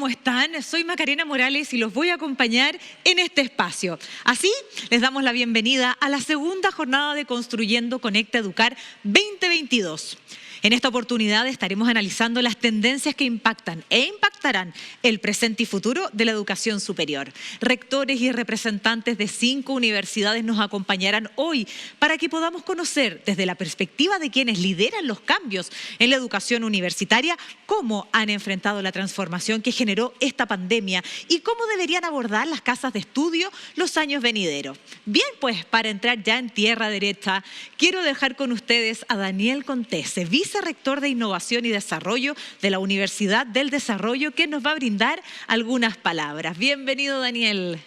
¿cómo están? Soy Macarena Morales y los voy a acompañar en este espacio. Así, les damos la bienvenida a la segunda jornada de Construyendo Conecta Educar 2022. En esta oportunidad estaremos analizando las tendencias que impactan e impactarán el presente y futuro de la educación superior. Rectores y representantes de 5 universidades nos acompañarán hoy para que podamos conocer desde la perspectiva de quienes lideran los cambios en la educación universitaria cómo han enfrentado la transformación que generó esta pandemia y cómo deberían abordar las casas de estudio los años venideros. Bien, pues para entrar ya en tierra derecha, quiero dejar con ustedes a Daniel Contese, vicerrector de Innovación y Desarrollo de la Universidad del Desarrollo, que nos va a brindar algunas palabras. Bienvenido, Daniel.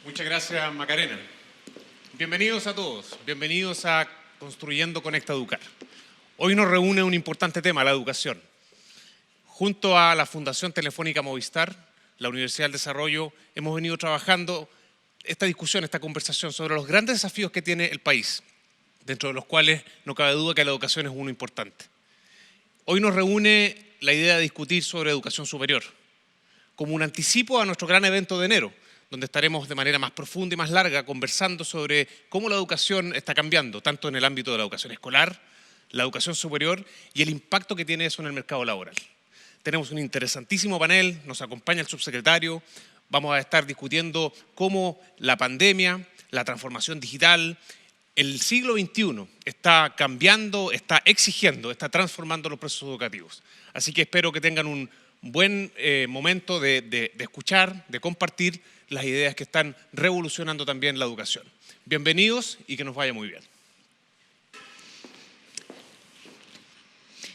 Muchas gracias, Macarena. Bienvenidos a todos, bienvenidos a Construyendo Conecta Educar. Hoy nos reúne un importante tema, la educación. Junto a la Fundación Telefónica Movistar, la Universidad del Desarrollo, hemos venido trabajando esta discusión, esta conversación sobre los grandes desafíos que tiene el país, dentro de los cuales no cabe duda que la educación es uno importante. Hoy nos reúne la idea de discutir sobre educación superior, como un anticipo a nuestro gran evento de enero, donde estaremos de manera más profunda y más larga conversando sobre cómo la educación está cambiando, tanto en el ámbito de la educación escolar, la educación superior y el impacto que tiene eso en el mercado laboral. Tenemos un interesantísimo panel, nos acompaña el subsecretario, vamos a estar discutiendo cómo la pandemia, la transformación digital, el siglo XXI está cambiando, está exigiendo, está transformando los procesos educativos. Así que espero que tengan un buen momento de escuchar, de compartir las ideas que están revolucionando también la educación. Bienvenidos y que nos vaya muy bien.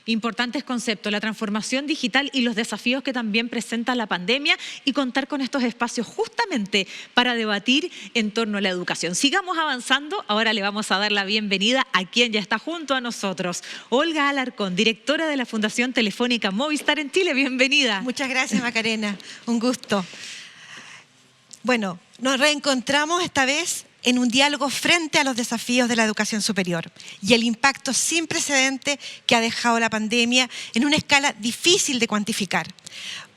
Importantes conceptos, la transformación digital y los desafíos que también presenta la pandemia y contar con estos espacios justamente para debatir en torno a la educación. Sigamos avanzando, ahora le vamos a dar la bienvenida a quien ya está junto a nosotros, Olga Alarcón, directora de la Fundación Telefónica Movistar en Chile. Bienvenida. Muchas gracias, Macarena, un gusto. Bueno, nos reencontramos esta vez en un diálogo frente a los desafíos de la educación superior y el impacto sin precedente que ha dejado la pandemia en una escala difícil de cuantificar.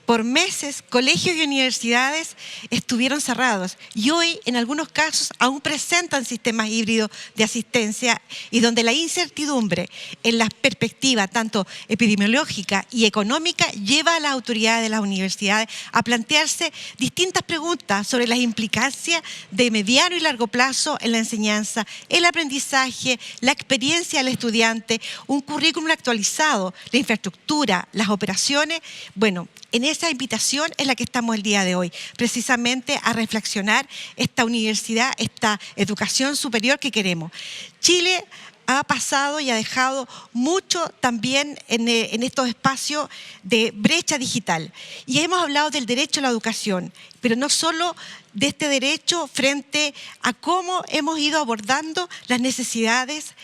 Por meses, colegios y universidades estuvieron cerrados y hoy, en algunos casos, aún presentan sistemas híbridos de asistencia y donde la incertidumbre en la perspectiva tanto epidemiológica y económica lleva a las autoridades de las universidades a plantearse distintas preguntas sobre las implicancias de mediano y largo plazo en la enseñanza, el aprendizaje, la experiencia del estudiante, un currículum actualizado, la infraestructura, las operaciones. Bueno, en esa invitación es la que estamos el día de hoy, precisamente a reflexionar esta universidad, esta educación superior que queremos. Chile ha pasado y ha dejado mucho también en estos espacios de brecha digital. Y hemos hablado del derecho a la educación, pero no solo de este derecho frente a cómo hemos ido abordando las necesidades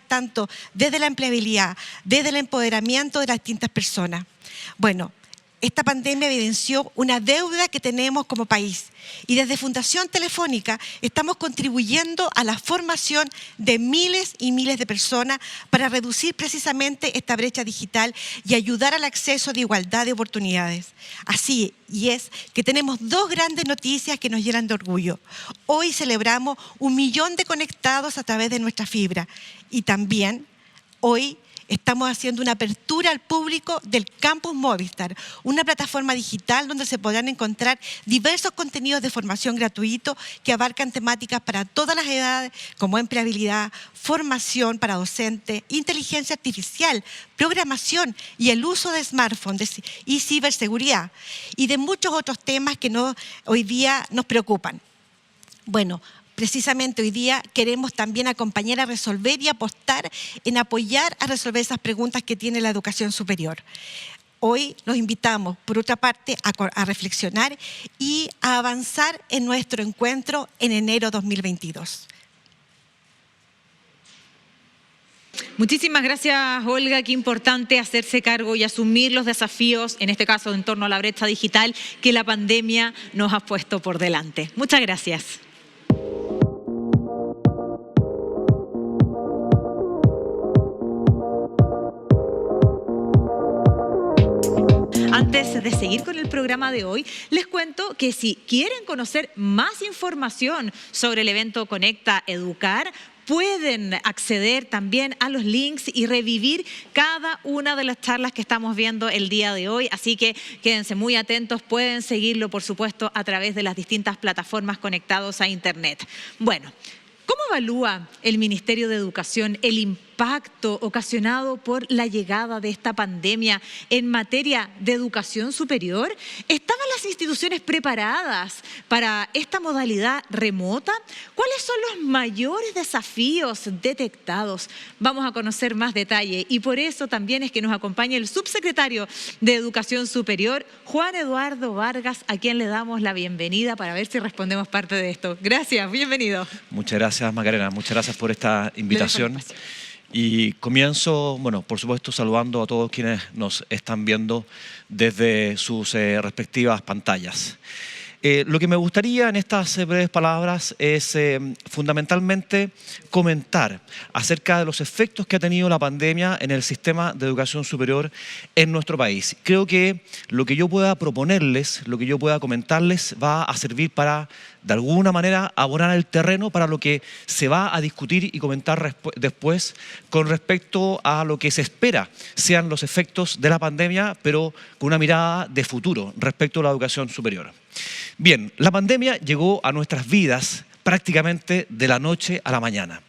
tanto desde la empleabilidad, desde el empoderamiento de las distintas personas. Bueno, esta pandemia evidenció una deuda que tenemos como país y desde Fundación Telefónica estamos contribuyendo a la formación de miles y miles de personas para reducir precisamente esta brecha digital y ayudar al acceso de igualdad de oportunidades. Así es que tenemos 2 grandes noticias que nos llenan de orgullo. Hoy celebramos 1 millón de conectados a través de nuestra fibra y también hoy estamos haciendo una apertura al público del Campus Movistar, una plataforma digital donde se podrán encontrar diversos contenidos de formación gratuito que abarcan temáticas para todas las edades, como empleabilidad, formación para docentes, inteligencia artificial, programación y el uso de smartphones y ciberseguridad, y de muchos otros temas que hoy día nos preocupan. Bueno, precisamente hoy día queremos también acompañar a resolver y apostar en apoyar a resolver esas preguntas que tiene la educación superior. Hoy los invitamos, por otra parte, a reflexionar y a avanzar en nuestro encuentro en enero 2022. Muchísimas gracias, Olga. Qué importante hacerse cargo y asumir los desafíos, en este caso en torno a la brecha digital, que la pandemia nos ha puesto por delante. Muchas gracias. Ante antes de seguir con el programa de hoy, les cuento que si quieren conocer más información sobre el evento Conecta Educar, pueden acceder también a los links y revivir cada una de las charlas que estamos viendo el día de hoy. Así que quédense muy atentos, pueden seguirlo, por supuesto, a través de las distintas plataformas conectados a Internet. Bueno, ¿cómo evalúa el Ministerio de Educación el impacto ocasionado por la llegada de esta pandemia en materia de educación superior? ¿Estaban las instituciones preparadas para esta modalidad remota? ¿Cuáles son los mayores desafíos detectados? Vamos a conocer más detalle y por eso también es que nos acompaña el subsecretario de Educación Superior, Juan Eduardo Vargas, a quien le damos la bienvenida para ver si respondemos parte de esto. Gracias, bienvenido. Muchas gracias, Macarena. Muchas gracias por esta invitación. Y comienzo, bueno, por supuesto, saludando a todos quienes nos están viendo desde sus respectivas pantallas. Lo que me gustaría en estas breves palabras es fundamentalmente comentar acerca de los efectos que ha tenido la pandemia en el sistema de educación superior en nuestro país. Creo que lo que yo pueda proponerles, lo que yo pueda comentarles va a servir para, de alguna manera, abonar el terreno para lo que se va a discutir y comentar después con respecto a lo que se espera sean los efectos de la pandemia, pero con una mirada de futuro respecto a la educación superior. Bien, la pandemia llegó a nuestras vidas prácticamente de la noche a la mañana.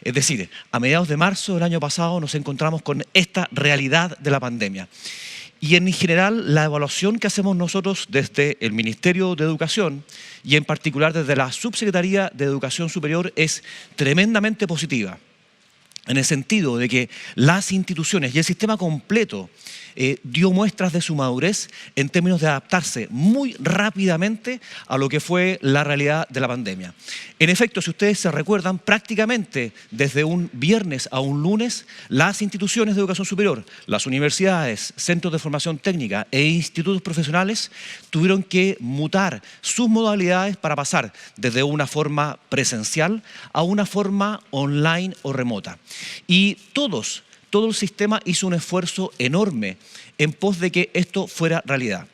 Es decir, a mediados de marzo del año pasado nos encontramos con esta realidad de la pandemia. Y en general la evaluación que hacemos nosotros desde el Ministerio de Educación y en particular desde la Subsecretaría de Educación Superior es tremendamente positiva. En el sentido de que las instituciones y el sistema completo dio muestras de su madurez en términos de adaptarse muy rápidamente a lo que fue la realidad de la pandemia. En efecto, si ustedes se recuerdan, prácticamente desde un viernes a un lunes, las instituciones de educación superior, las universidades, centros de formación técnica e institutos profesionales tuvieron que mutar sus modalidades para pasar desde una forma presencial a una forma online o remota. Y todo el sistema hizo un esfuerzo enorme en pos de que esto fuera realidad.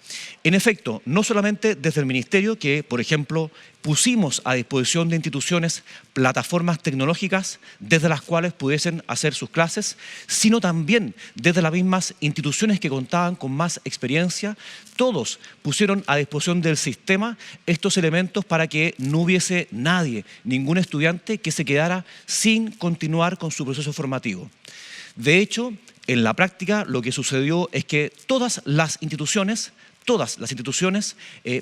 En efecto, no solamente desde el Ministerio, que por ejemplo pusimos a disposición de instituciones plataformas tecnológicas desde las cuales pudiesen hacer sus clases, sino también desde las mismas instituciones que contaban con más experiencia, todos pusieron a disposición del sistema estos elementos para que no hubiese nadie, ningún estudiante que se quedara sin continuar con su proceso formativo. De hecho, en la práctica lo que sucedió es que todas las instituciones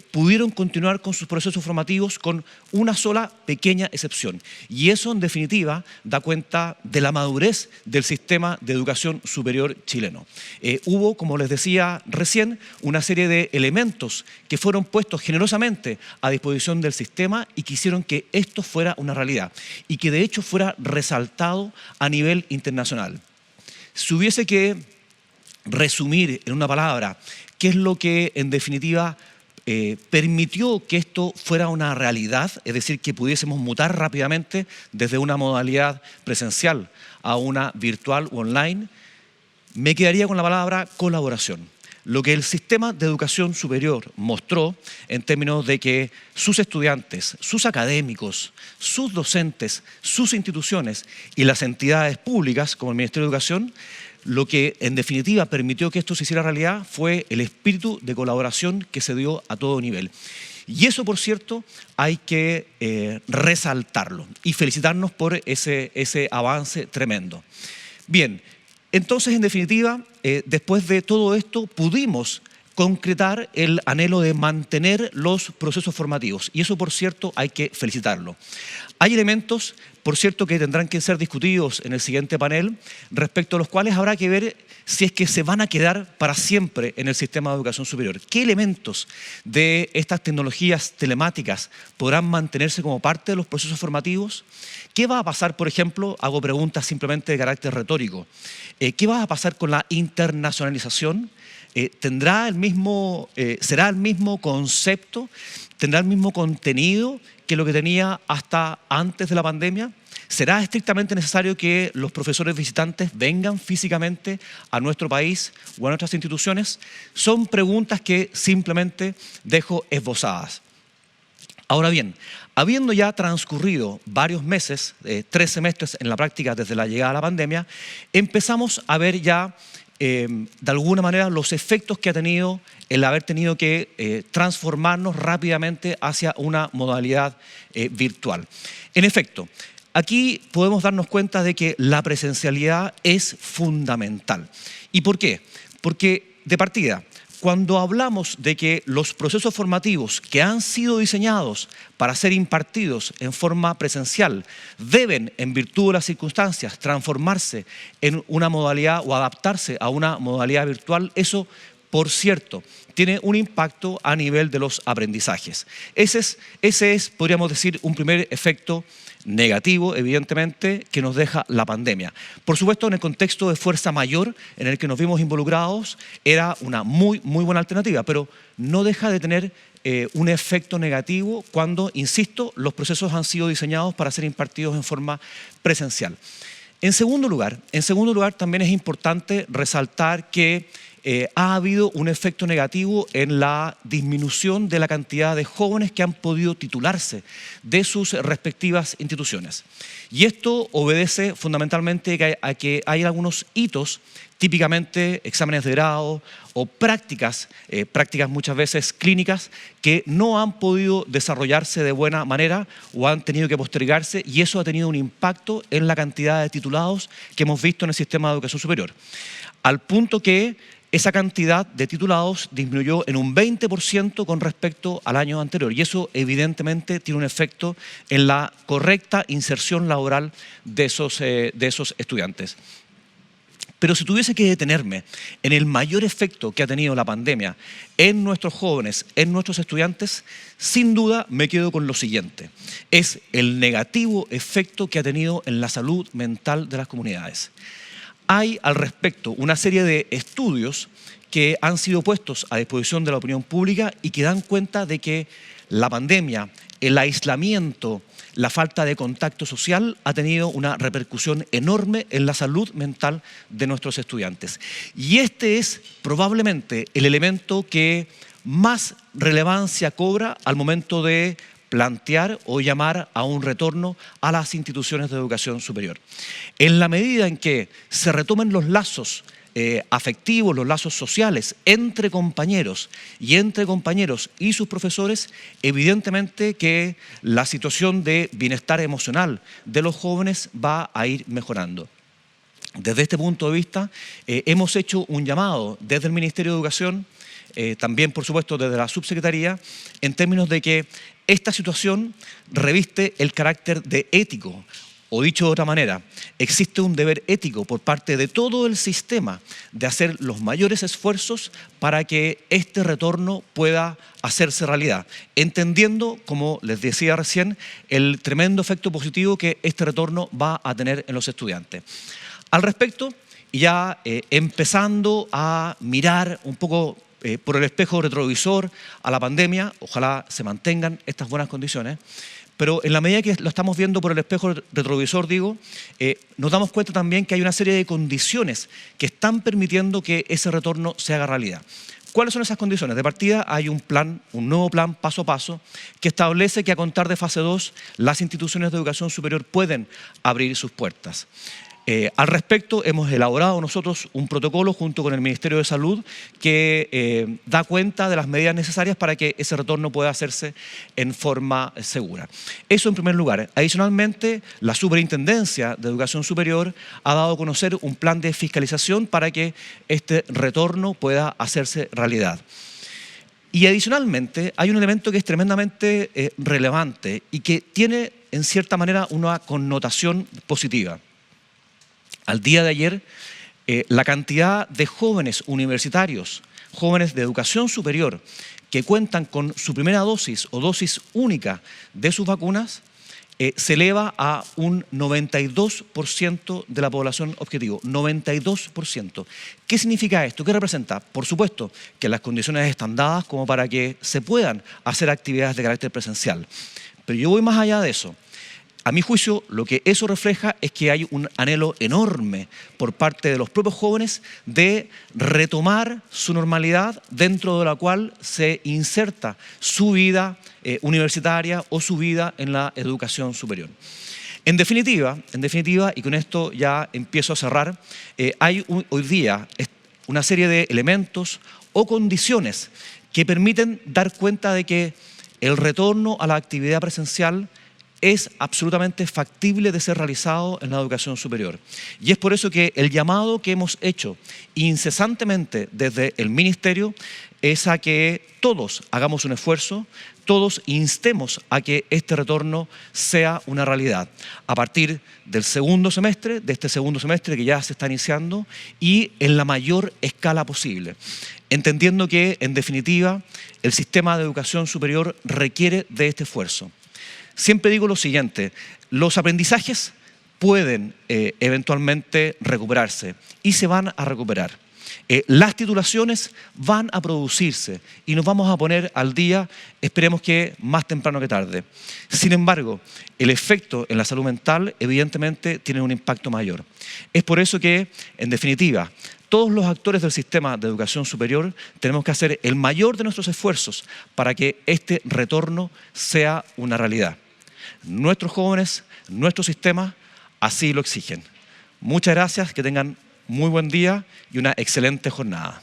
pudieron continuar con sus procesos formativos con una sola pequeña excepción. Y eso, en definitiva, da cuenta de la madurez del sistema de educación superior chileno. Hubo, como les decía recién, una serie de elementos que fueron puestos generosamente a disposición del sistema y que hicieron que esto fuera una realidad y que de hecho fuera resaltado a nivel internacional. Si hubiese que resumir en una palabra qué es lo que en definitiva permitió que esto fuera una realidad, es decir, que pudiésemos mutar rápidamente desde una modalidad presencial a una virtual o online, me quedaría con la palabra colaboración. Lo que el sistema de educación superior mostró en términos de que sus estudiantes, sus académicos, sus docentes, sus instituciones y las entidades públicas como el Ministerio de Educación, lo que en definitiva permitió que esto se hiciera realidad fue el espíritu de colaboración que se dio a todo nivel. Y eso, por cierto, hay que resaltarlo y felicitarnos por ese avance tremendo. Bien. Entonces, en definitiva, después de todo esto, pudimos concretar el anhelo de mantener los procesos formativos. Y eso, por cierto, hay que felicitarlo. Hay elementos, por cierto, que tendrán que ser discutidos en el siguiente panel, respecto a los cuales habrá que ver si es que se van a quedar para siempre en el sistema de educación superior. ¿Qué elementos de estas tecnologías telemáticas podrán mantenerse como parte de los procesos formativos? ¿Qué va a pasar, por ejemplo? Hago preguntas simplemente de carácter retórico. ¿Qué va a pasar con la internacionalización? ¿Será el mismo concepto? ¿Tendrá el mismo contenido que lo que tenía hasta antes de la pandemia? ¿Será estrictamente necesario que los profesores visitantes vengan físicamente a nuestro país o a nuestras instituciones? Son preguntas que simplemente dejo esbozadas. Ahora bien, habiendo ya transcurrido varios meses, 3 semestres en la práctica desde la llegada de la pandemia, empezamos a ver ya de alguna manera los efectos que ha tenido el haber tenido que transformarnos rápidamente hacia una modalidad virtual. En efecto, aquí podemos darnos cuenta de que la presencialidad es fundamental. ¿Y por qué? Porque de partida, cuando hablamos de que los procesos formativos que han sido diseñados para ser impartidos en forma presencial deben, en virtud de las circunstancias, transformarse en una modalidad o adaptarse a una modalidad virtual, eso, por cierto, tiene un impacto a nivel de los aprendizajes. Ese es, podríamos decir, un primer efecto negativo, evidentemente, que nos deja la pandemia. Por supuesto, en el contexto de fuerza mayor en el que nos vimos involucrados, era una muy buena alternativa, pero no deja de tener un efecto negativo cuando, insisto, los procesos han sido diseñados para ser impartidos en forma presencial. En segundo lugar, también es importante resaltar que ha habido un efecto negativo en la disminución de la cantidad de jóvenes que han podido titularse de sus respectivas instituciones. Y esto obedece fundamentalmente a que hay algunos hitos, típicamente exámenes de grado o prácticas muchas veces clínicas, que no han podido desarrollarse de buena manera o han tenido que postergarse, y eso ha tenido un impacto en la cantidad de titulados que hemos visto en el sistema de educación superior. Al punto que esa cantidad de titulados disminuyó en un 20% con respecto al año anterior, y eso evidentemente tiene un efecto en la correcta inserción laboral de esos estudiantes. Pero si tuviese que detenerme en el mayor efecto que ha tenido la pandemia en nuestros jóvenes, en nuestros estudiantes, sin duda me quedo con lo siguiente: es el negativo efecto que ha tenido en la salud mental de las comunidades. Hay al respecto una serie de estudios que han sido puestos a disposición de la opinión pública y que dan cuenta de que la pandemia, el aislamiento, la falta de contacto social ha tenido una repercusión enorme en la salud mental de nuestros estudiantes. Y este es probablemente el elemento que más relevancia cobra al momento de plantear o llamar a un retorno a las instituciones de educación superior. En la medida en que se retomen los lazos afectivos, los lazos sociales entre compañeros y sus profesores, evidentemente que la situación de bienestar emocional de los jóvenes va a ir mejorando. Desde este punto de vista, hemos hecho un llamado desde el Ministerio de Educación, también por supuesto desde la Subsecretaría, en términos de que esta situación reviste el carácter de ético, o dicho de otra manera, existe un deber ético por parte de todo el sistema de hacer los mayores esfuerzos para que este retorno pueda hacerse realidad, entendiendo, como les decía recién, el tremendo efecto positivo que este retorno va a tener en los estudiantes. Al respecto, ya empezando a mirar un poco por el espejo retrovisor a la pandemia, ojalá se mantengan estas buenas condiciones, pero en la medida que lo estamos viendo por el espejo retrovisor, nos damos cuenta también que hay una serie de condiciones que están permitiendo que ese retorno se haga realidad. ¿Cuáles son esas condiciones? De partida hay un nuevo plan paso a paso que establece que a contar de fase 2 las instituciones de educación superior pueden abrir sus puertas. Al respecto, hemos elaborado nosotros un protocolo junto con el Ministerio de Salud que da cuenta de las medidas necesarias para que ese retorno pueda hacerse en forma segura. Eso en primer lugar. Adicionalmente, la Superintendencia de Educación Superior ha dado a conocer un plan de fiscalización para que este retorno pueda hacerse realidad. Y adicionalmente, hay un elemento que es tremendamente relevante y que tiene, en cierta manera, una connotación positiva. Al día de ayer, la cantidad de jóvenes universitarios, jóvenes de educación superior, que cuentan con su primera dosis o dosis única de sus vacunas, se eleva a un 92% de la población objetivo, 92%. ¿Qué significa esto? ¿Qué representa? Por supuesto que las condiciones están dadas como para que se puedan hacer actividades de carácter presencial. Pero yo voy más allá de eso. A mi juicio, lo que eso refleja es que hay un anhelo enorme por parte de los propios jóvenes de retomar su normalidad dentro de la cual se inserta su vida universitaria o su vida en la educación superior. En definitiva, y con esto ya empiezo a cerrar, hay hoy día una serie de elementos o condiciones que permiten dar cuenta de que el retorno a la actividad presencial es absolutamente factible de ser realizado en la educación superior. Y es por eso que el llamado que hemos hecho incesantemente desde el Ministerio es a que todos hagamos un esfuerzo, todos instemos a que este retorno sea una realidad a partir del segundo semestre, de este segundo semestre que ya se está iniciando, y en la mayor escala posible, entendiendo que, en definitiva, el sistema de educación superior requiere de este esfuerzo. Siempre digo lo siguiente: los aprendizajes pueden eventualmente recuperarse y se van a recuperar. Las titulaciones van a producirse y nos vamos a poner al día, esperemos que más temprano que tarde. Sin embargo, el efecto en la salud mental evidentemente tiene un impacto mayor. Es por eso que, en definitiva, todos los actores del sistema de educación superior tenemos que hacer el mayor de nuestros esfuerzos para que este retorno sea una realidad. Nuestros jóvenes, nuestro sistema, así lo exigen. Muchas gracias, que tengan muy buen día y una excelente jornada.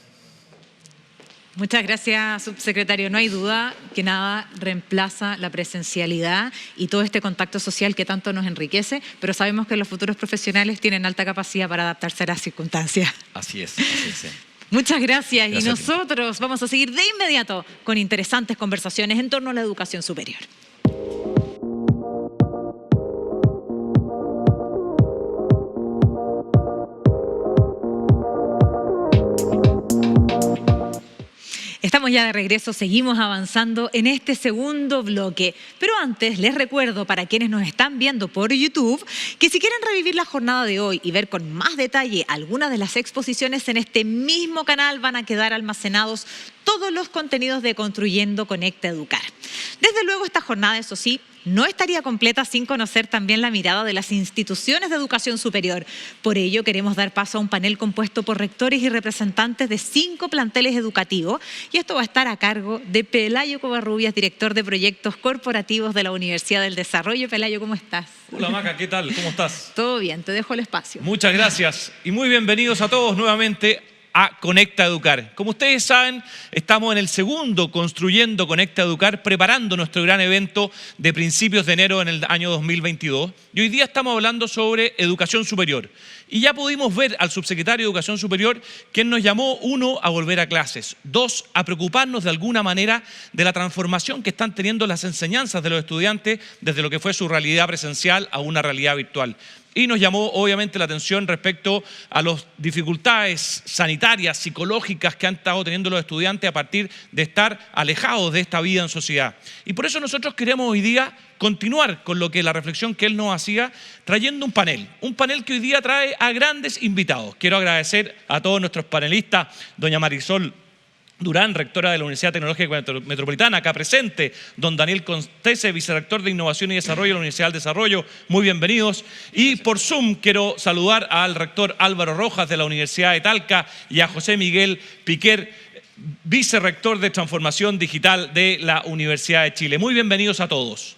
Muchas gracias, subsecretario. No hay duda que nada reemplaza la presencialidad y todo este contacto social que tanto nos enriquece, pero sabemos que los futuros profesionales tienen alta capacidad para adaptarse a las circunstancias. Así es, así es. Muchas gracias. Gracias y nosotros vamos a seguir de inmediato con interesantes conversaciones en torno a la educación superior. Estamos ya de regreso, seguimos avanzando en este segundo bloque. Pero antes les recuerdo, para quienes nos están viendo por YouTube, que si quieren revivir la jornada de hoy y ver con más detalle algunas de las exposiciones, en este mismo canal van a quedar almacenados todos los contenidos de Construyendo Conecta Educar. Desde luego, esta jornada, eso sí, no estaría completa sin conocer también la mirada de las instituciones de educación superior. Por ello, queremos dar paso a un panel compuesto por rectores y representantes de 5 planteles educativos, y esto va a estar a cargo de Pelayo Covarrubias, director de proyectos corporativos de la Universidad del Desarrollo. Pelayo, ¿cómo estás? Hola Maca, ¿qué tal? ¿Cómo estás? Todo bien, te dejo el espacio. Muchas gracias y muy bienvenidos a todos nuevamente a Conecta Educar. Como ustedes saben, estamos en el segundo Construyendo Conecta Educar, preparando nuestro gran evento de principios de enero en el año 2022. Y hoy día estamos hablando sobre educación superior. Y ya pudimos ver al subsecretario de Educación Superior, quien nos llamó, 1, a volver a clases, 2, a preocuparnos de alguna manera de la transformación que están teniendo las enseñanzas de los estudiantes desde lo que fue su realidad presencial a una realidad virtual. Y nos llamó obviamente la atención respecto a las dificultades sanitarias, psicológicas que han estado teniendo los estudiantes a partir de estar alejados de esta vida en sociedad. Y por eso nosotros queremos hoy día continuar con lo que la reflexión que él nos hacía, trayendo un panel que hoy día trae a grandes invitados. Quiero agradecer a todos nuestros panelistas, doña Marisol Durán, rectora de la Universidad Tecnológica Metropolitana, acá presente, don Daniel Contese, vicerrector de Innovación y Desarrollo de la Universidad del Desarrollo, muy bienvenidos. Y por Zoom quiero saludar al rector Álvaro Rojas de la Universidad de Talca y a José Miguel Piquer, vicerrector de Transformación Digital de la Universidad de Chile. Muy bienvenidos a todos.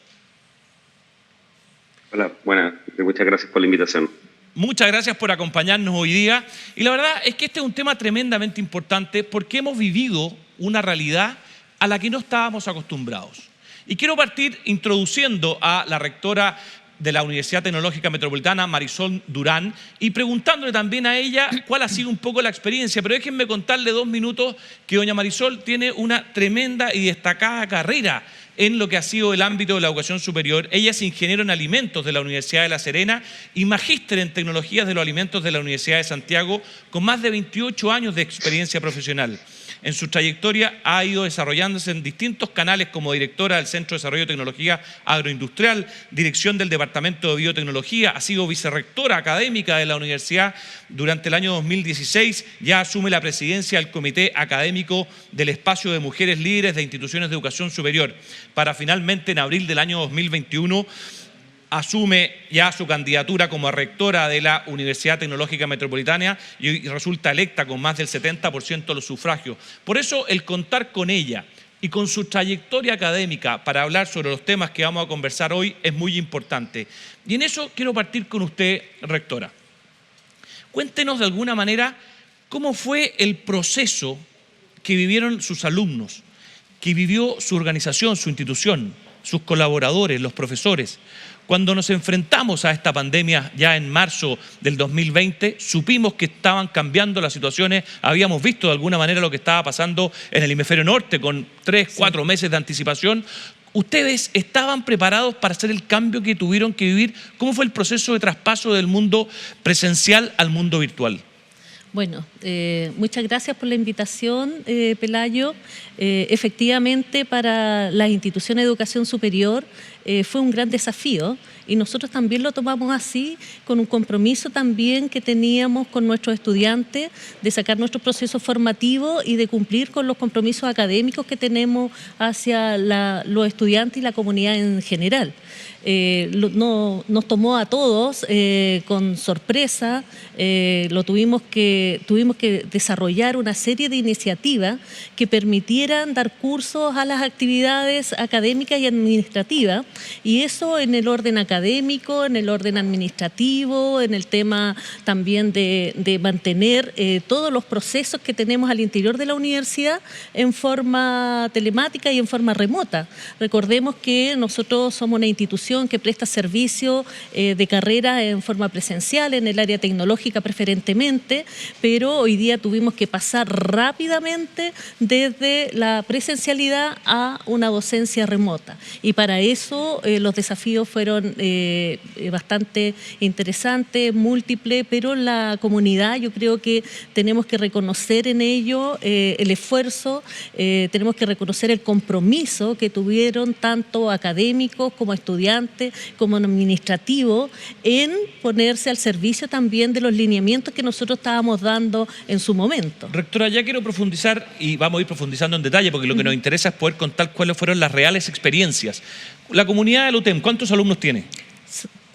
Hola, buenas, muchas gracias por la invitación. Muchas gracias por acompañarnos hoy día. Y la verdad es que este es un tema tremendamente importante porque hemos vivido una realidad a la que no estábamos acostumbrados. Y quiero partir introduciendo a la rectora de la Universidad Tecnológica Metropolitana, Marisol Durán, y preguntándole también a ella cuál ha sido un poco la experiencia. Pero déjenme contarle 2 minutos que doña Marisol tiene una tremenda y destacada carrera en lo que ha sido el ámbito de la educación superior. Ella es ingeniero en alimentos de la Universidad de La Serena y magíster en tecnologías de los alimentos de la Universidad de Santiago, con más de 28 años de experiencia profesional. En su trayectoria ha ido desarrollándose en distintos canales como directora del Centro de Desarrollo de Tecnología Agroindustrial, dirección del Departamento de Biotecnología, ha sido vicerrectora académica de la universidad durante el año 2016, ya asume la presidencia del Comité Académico del Espacio de Mujeres Líderes de Instituciones de Educación Superior, para finalmente en abril del año 2021 asume ya su candidatura como rectora de la Universidad Tecnológica Metropolitana y resulta electa con más del 70% de los sufragios. Por eso el contar con ella y con su trayectoria académica para hablar sobre los temas que vamos a conversar hoy es muy importante. Y en eso quiero partir con usted, rectora. Cuéntenos de alguna manera cómo fue el proceso que vivieron sus alumnos, que vivió su organización, su institución, sus colaboradores, los profesores. Cuando nos enfrentamos a esta pandemia ya en marzo del 2020, supimos que estaban cambiando las situaciones, habíamos visto de alguna manera lo que estaba pasando en el hemisferio norte con 3, 4 meses de anticipación. ¿Ustedes estaban preparados para hacer el cambio que tuvieron que vivir? ¿Cómo fue el proceso de traspaso del mundo presencial al mundo virtual? Bueno, muchas gracias por la invitación, Pelayo. Efectivamente, para las instituciones de educación superior fue un gran desafío y nosotros también lo tomamos así, con un compromiso también que teníamos con nuestros estudiantes de sacar nuestros procesos formativos y de cumplir con los compromisos académicos que tenemos hacia los estudiantes y la comunidad en general. Nos tomó a todos con sorpresa, tuvimos que desarrollar una serie de iniciativas que permitieran dar cursos a las actividades académicas y administrativas, y eso en el orden académico, en el orden administrativo, en el tema también de mantener todos los procesos que tenemos al interior de la universidad en forma telemática y en forma remota. Recordemos que nosotros somos una institución que presta servicio de carrera en forma presencial, en el área tecnológica preferentemente, pero hoy día tuvimos que pasar rápidamente desde la presencialidad a una docencia remota. Y para eso los desafíos fueron bastante interesantes, múltiples, pero la comunidad, yo creo que tenemos que reconocer en ello el esfuerzo, tenemos que reconocer el compromiso que tuvieron tanto académicos como estudiantes, como administrativo, en ponerse al servicio también de los lineamientos que nosotros estábamos dando en su momento. Rectora, ya quiero profundizar y vamos a ir profundizando en detalle porque lo que nos interesa es poder contar cuáles fueron las reales experiencias. La comunidad del UTEM, ¿cuántos alumnos tiene?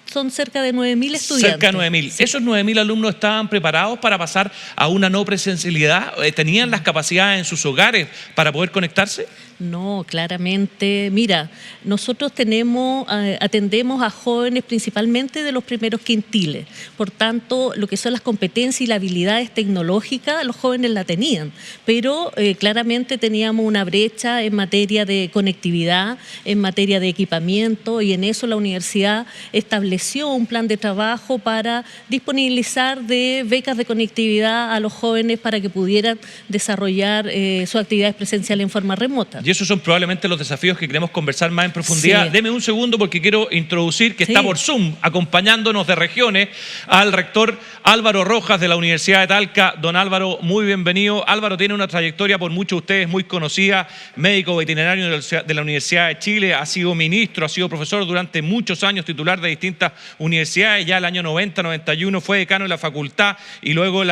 Son cerca de 9.000 estudiantes. Cerca de 9.000. Sí. ¿Esos 9.000 alumnos estaban preparados para pasar a una no presencialidad? ¿Tenían las capacidades en sus hogares para poder conectarse? No, claramente. Mira, nosotros atendemos a jóvenes principalmente de los primeros quintiles. Por tanto, lo que son las competencias y las habilidades tecnológicas, los jóvenes la tenían. Pero claramente teníamos una brecha en materia de conectividad, en materia de equipamiento, y en eso la universidad estableció un plan de trabajo para disponibilizar de becas de conectividad a los jóvenes para que pudieran desarrollar sus actividades presenciales en forma remota. Y esos son probablemente los desafíos que queremos conversar más en profundidad. Sí. Deme un segundo porque quiero introducir que está por Zoom, acompañándonos de regiones, al rector Álvaro Rojas de la Universidad de Talca. Don Álvaro, muy bienvenido. Álvaro tiene una trayectoria por muchos de ustedes muy conocida, médico veterinario de la Universidad de Chile, ha sido ministro, ha sido profesor durante muchos años, titular de distintas universidades. Ya el año 90, 91 fue decano de la facultad y luego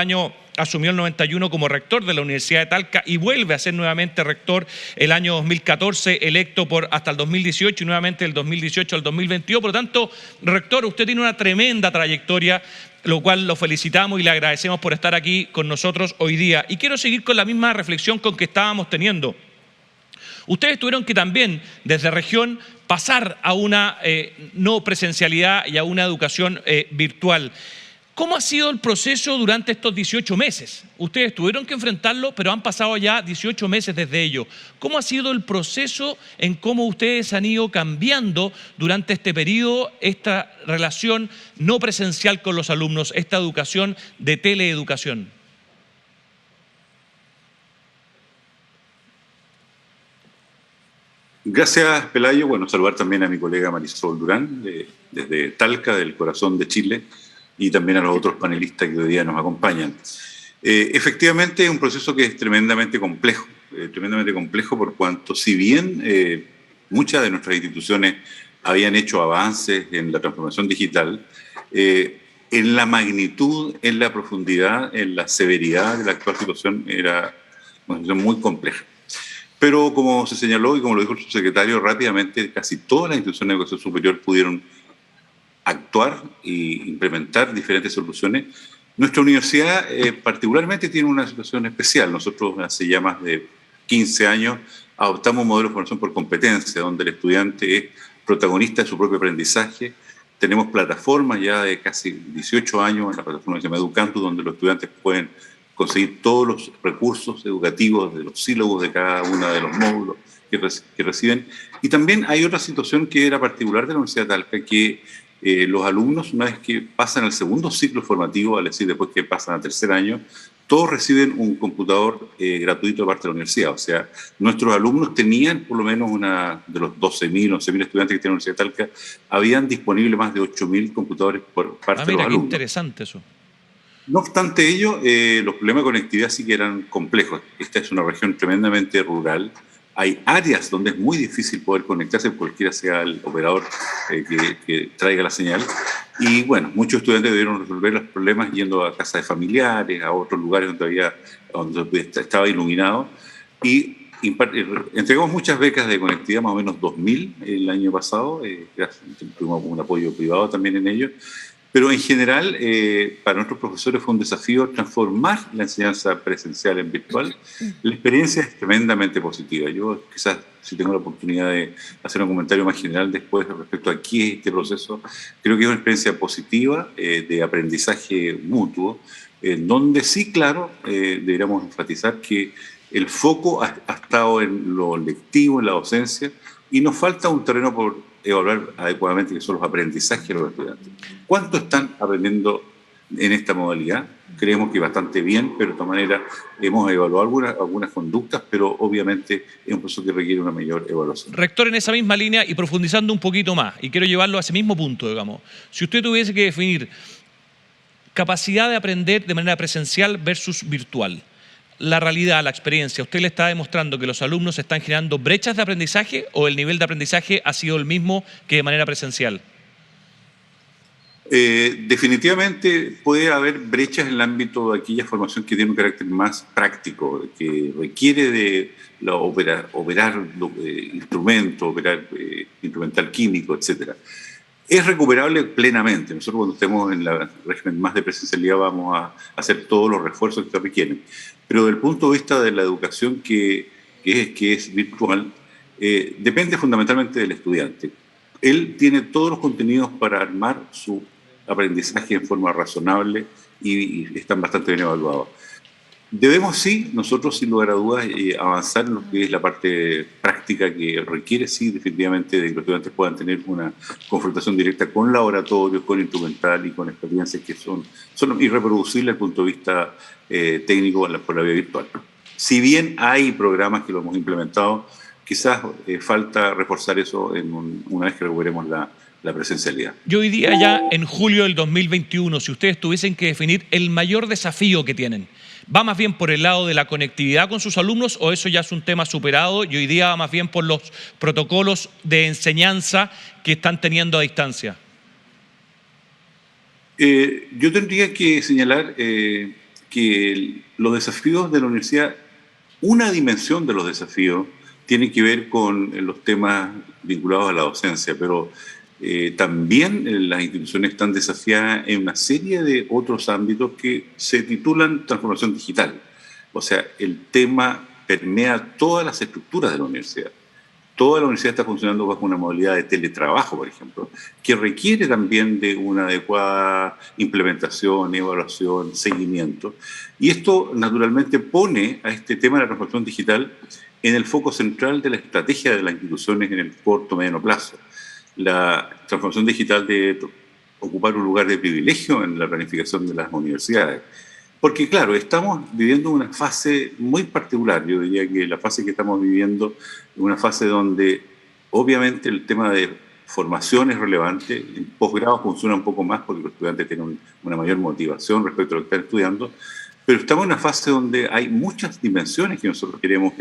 asumió el 91 como rector de la Universidad de Talca y vuelve a ser nuevamente rector el año 2014, electo hasta el 2018 y nuevamente del 2018 al 2022. Por lo tanto, rector, usted tiene una tremenda trayectoria, lo cual lo felicitamos y le agradecemos por estar aquí con nosotros hoy día. Y quiero seguir con la misma reflexión con que estábamos teniendo. Ustedes tuvieron que también, desde región, pasar a una no presencialidad y a una educación virtual. ¿Cómo ha sido el proceso durante estos 18 meses? Ustedes tuvieron que enfrentarlo, pero han pasado ya 18 meses desde ello. ¿Cómo ha sido el proceso en cómo ustedes han ido cambiando durante este periodo esta relación no presencial con los alumnos, esta educación de teleeducación? Gracias, Pelayo. Bueno, saludar también a mi colega Marisol Durán, desde Talca, del corazón de Chile, y también a los otros panelistas que hoy día nos acompañan. Efectivamente, es un proceso que es tremendamente complejo por cuanto, si bien muchas de nuestras instituciones habían hecho avances en la transformación digital, en la magnitud, en la profundidad, en la severidad de la actual situación era una situación muy compleja. Pero como se señaló y como lo dijo el subsecretario, rápidamente casi todas las instituciones de educación superior pudieron actuar e implementar diferentes soluciones. Nuestra universidad particularmente tiene una situación especial. Nosotros hace ya más de 15 años adoptamos un modelo de formación por competencia, donde el estudiante es protagonista de su propio aprendizaje. Tenemos plataformas ya de casi 18 años, en la plataforma que se llama Educampus, donde los estudiantes pueden conseguir todos los recursos educativos de los sílabos de cada uno de los módulos que reciben. Y también hay otra situación que era particular de la Universidad de Talca, que los alumnos, una vez que pasan al segundo ciclo formativo, es decir, después que pasan al tercer año, todos reciben un computador gratuito de parte de la universidad. O sea, nuestros alumnos tenían por lo menos de los 12.000, 11.000 estudiantes que tiene la Universidad de Talca, habían disponible más de 8.000 computadores por parte de los alumnos. Qué interesante eso. No obstante ello, los problemas de conectividad sí que eran complejos. Esta es una región tremendamente rural. Hay áreas donde es muy difícil poder conectarse, cualquiera sea el operador que traiga la señal. Y bueno, muchos estudiantes debieron resolver los problemas yendo a casas de familiares, a otros lugares donde estaba iluminado. Y entregamos muchas becas de conectividad, más o menos 2.000 el año pasado. Tuvimos un apoyo privado también en ello. Pero en general, para nuestros profesores fue un desafío transformar la enseñanza presencial en virtual. La experiencia es tremendamente positiva. Yo quizás, si tengo la oportunidad de hacer un comentario más general después respecto a qué es este proceso, creo que es una experiencia positiva de aprendizaje mutuo, en donde sí, claro, deberíamos enfatizar que el foco ha estado en lo lectivo, en la docencia, y nos falta un terreno por evaluar adecuadamente, que son los aprendizajes de los estudiantes. ¿Cuánto están aprendiendo en esta modalidad? Creemos que bastante bien, pero de todas maneras hemos evaluado algunas conductas, pero obviamente es un proceso que requiere una mayor evaluación. Rector, en esa misma línea y profundizando un poquito más, y quiero llevarlo a ese mismo punto, digamos, si usted tuviese que definir capacidad de aprender de manera presencial versus virtual, la realidad, la experiencia, ¿usted le está demostrando que los alumnos están generando brechas de aprendizaje o el nivel de aprendizaje ha sido el mismo que de manera presencial? Definitivamente puede haber brechas en el ámbito de aquella formación que tiene un carácter más práctico, que requiere de operar instrumentos, operar instrumental químico, etc. Es recuperable plenamente. Nosotros cuando estemos en el régimen más de presencialidad vamos a hacer todos los refuerzos que se requieren. Pero desde el punto de vista de la educación que es virtual, depende fundamentalmente del estudiante. Él tiene todos los contenidos para armar su aprendizaje en forma razonable y están bastante bien evaluados. Debemos, sí, nosotros sin lugar a dudas, avanzar en lo que es la parte práctica que requiere, sí, definitivamente, de que los estudiantes puedan tener una confrontación directa con laboratorios, con instrumental y con experiencias que son irreproducibles desde el punto de vista técnico por la vía virtual. Si bien hay programas que lo hemos implementado, quizás falta reforzar eso una vez que recuperemos la presencialidad. Y hoy día, ya en julio del 2021, si ustedes tuviesen que definir el mayor desafío que tienen, ¿va más bien por el lado de la conectividad con sus alumnos o eso ya es un tema superado y hoy día va más bien por los protocolos de enseñanza que están teniendo a distancia? Yo tendría que señalar que los desafíos de la universidad, una dimensión de los desafíos tiene que ver con los temas vinculados a la docencia, pero también las instituciones están desafiadas en una serie de otros ámbitos que se titulan transformación digital. O sea, el tema permea todas las estructuras de la universidad. Toda la universidad está funcionando bajo una modalidad de teletrabajo, por ejemplo, que requiere también de una adecuada implementación, evaluación, seguimiento. Y esto, naturalmente, pone a este tema de la transformación digital en el foco central de la estrategia de las instituciones en el corto, mediano plazo. La transformación digital debe ocupar un lugar de privilegio en la planificación de las universidades. Porque, claro, estamos viviendo una fase muy particular. Yo diría que la fase que estamos viviendo es una fase donde, obviamente, el tema de formación es relevante. En posgrado funciona un poco más porque los estudiantes tienen una mayor motivación respecto a lo que están estudiando. Pero estamos en una fase donde hay muchas dimensiones que nosotros queremos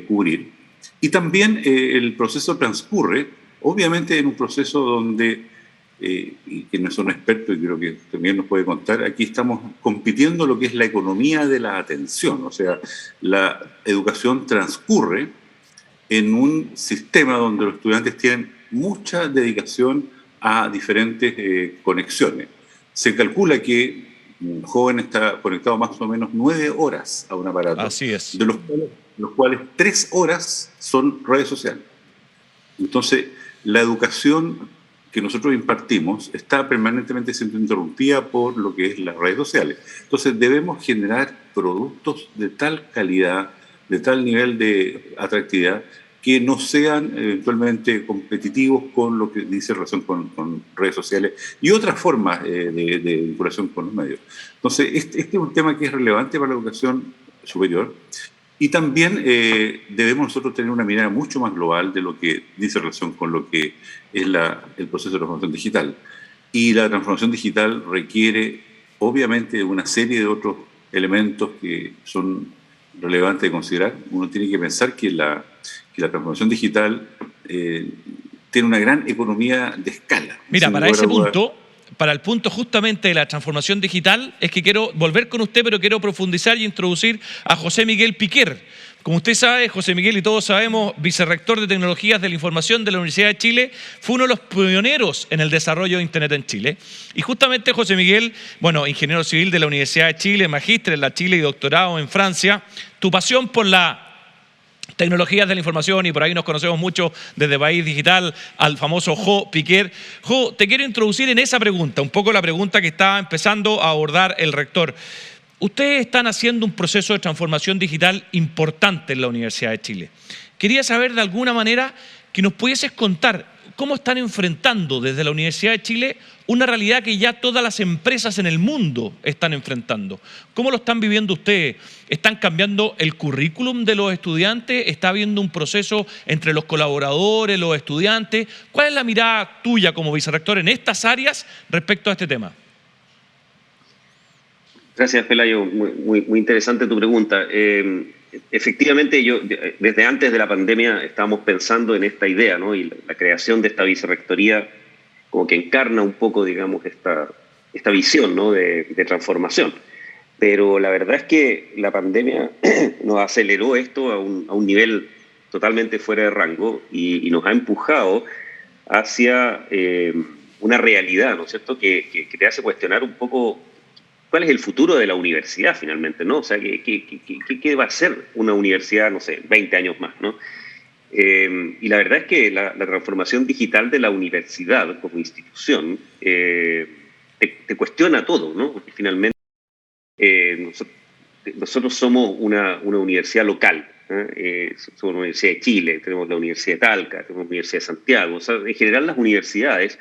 cubrir. Y también el proceso transcurre, obviamente, en un proceso donde, y que no son expertos y creo que también nos puede contar, aquí estamos compitiendo lo que es la economía de la atención. O sea, la educación transcurre en un sistema donde los estudiantes tienen mucha dedicación a diferentes conexiones. Se calcula que un joven está conectado más o menos 9 horas a un aparato. Así es. De los cuales 3 horas son redes sociales. Entonces, la educación que nosotros impartimos está permanentemente siendo interrumpida por lo que es las redes sociales. Entonces, debemos generar productos de tal calidad, de tal nivel de atractividad, que no sean eventualmente competitivos con lo que dice relación con redes sociales y otras formas de vinculación con los medios. Entonces, este es un tema que es relevante para la educación superior y también debemos nosotros tener una mirada mucho más global de lo que dice relación con lo que es el proceso de transformación digital. Y la transformación digital requiere, obviamente, una serie de otros elementos que son relevantes de considerar. Uno tiene que pensar que la transformación digital tiene una gran economía de escala. Mira, para ese punto, para el punto justamente de la transformación digital, es que quiero volver con usted, pero quiero profundizar y introducir a José Miguel Piquer. Como usted sabe, José Miguel y todos sabemos, vicerrector de Tecnologías de la Información de la Universidad de Chile, fue uno de los pioneros en el desarrollo de Internet en Chile. Y justamente José Miguel, bueno, ingeniero civil de la Universidad de Chile, magíster en la Chile y doctorado en Francia, tu pasión por la tecnologías de la información, y por ahí nos conocemos mucho desde País Digital, al famoso Jo Piquer. Jo, te quiero introducir en esa pregunta, un poco la pregunta que está empezando a abordar el rector. Ustedes están haciendo un proceso de transformación digital importante en la Universidad de Chile. Quería saber de alguna manera que nos pudieses contar cómo están enfrentando desde la Universidad de Chile una realidad que ya todas las empresas en el mundo están enfrentando. ¿Cómo lo están viviendo ustedes? ¿Están cambiando el currículum de los estudiantes? ¿Está habiendo un proceso entre los colaboradores, los estudiantes? ¿Cuál es la mirada tuya como vicerrector en estas áreas respecto a este tema? Gracias, Pelayo. Muy interesante tu pregunta. Efectivamente, yo desde antes de la pandemia estábamos pensando en esta idea, ¿no? Y la creación de esta vicerrectoría como que encarna un poco, digamos, esta visión, ¿no? de transformación. Pero la verdad es que la pandemia nos aceleró esto a un nivel totalmente fuera de rango y nos ha empujado hacia una realidad, ¿no es cierto?, que te hace cuestionar un poco cuál es el futuro de la universidad finalmente, ¿no? O sea, ¿qué va a ser una universidad, no sé, 20 años más, ¿no? Y la verdad es que la transformación digital de la universidad como institución te cuestiona todo, ¿no? Porque finalmente nosotros somos una universidad local, somos la Universidad de Chile, tenemos la Universidad de Talca, tenemos la Universidad de Santiago. O sea, en general las universidades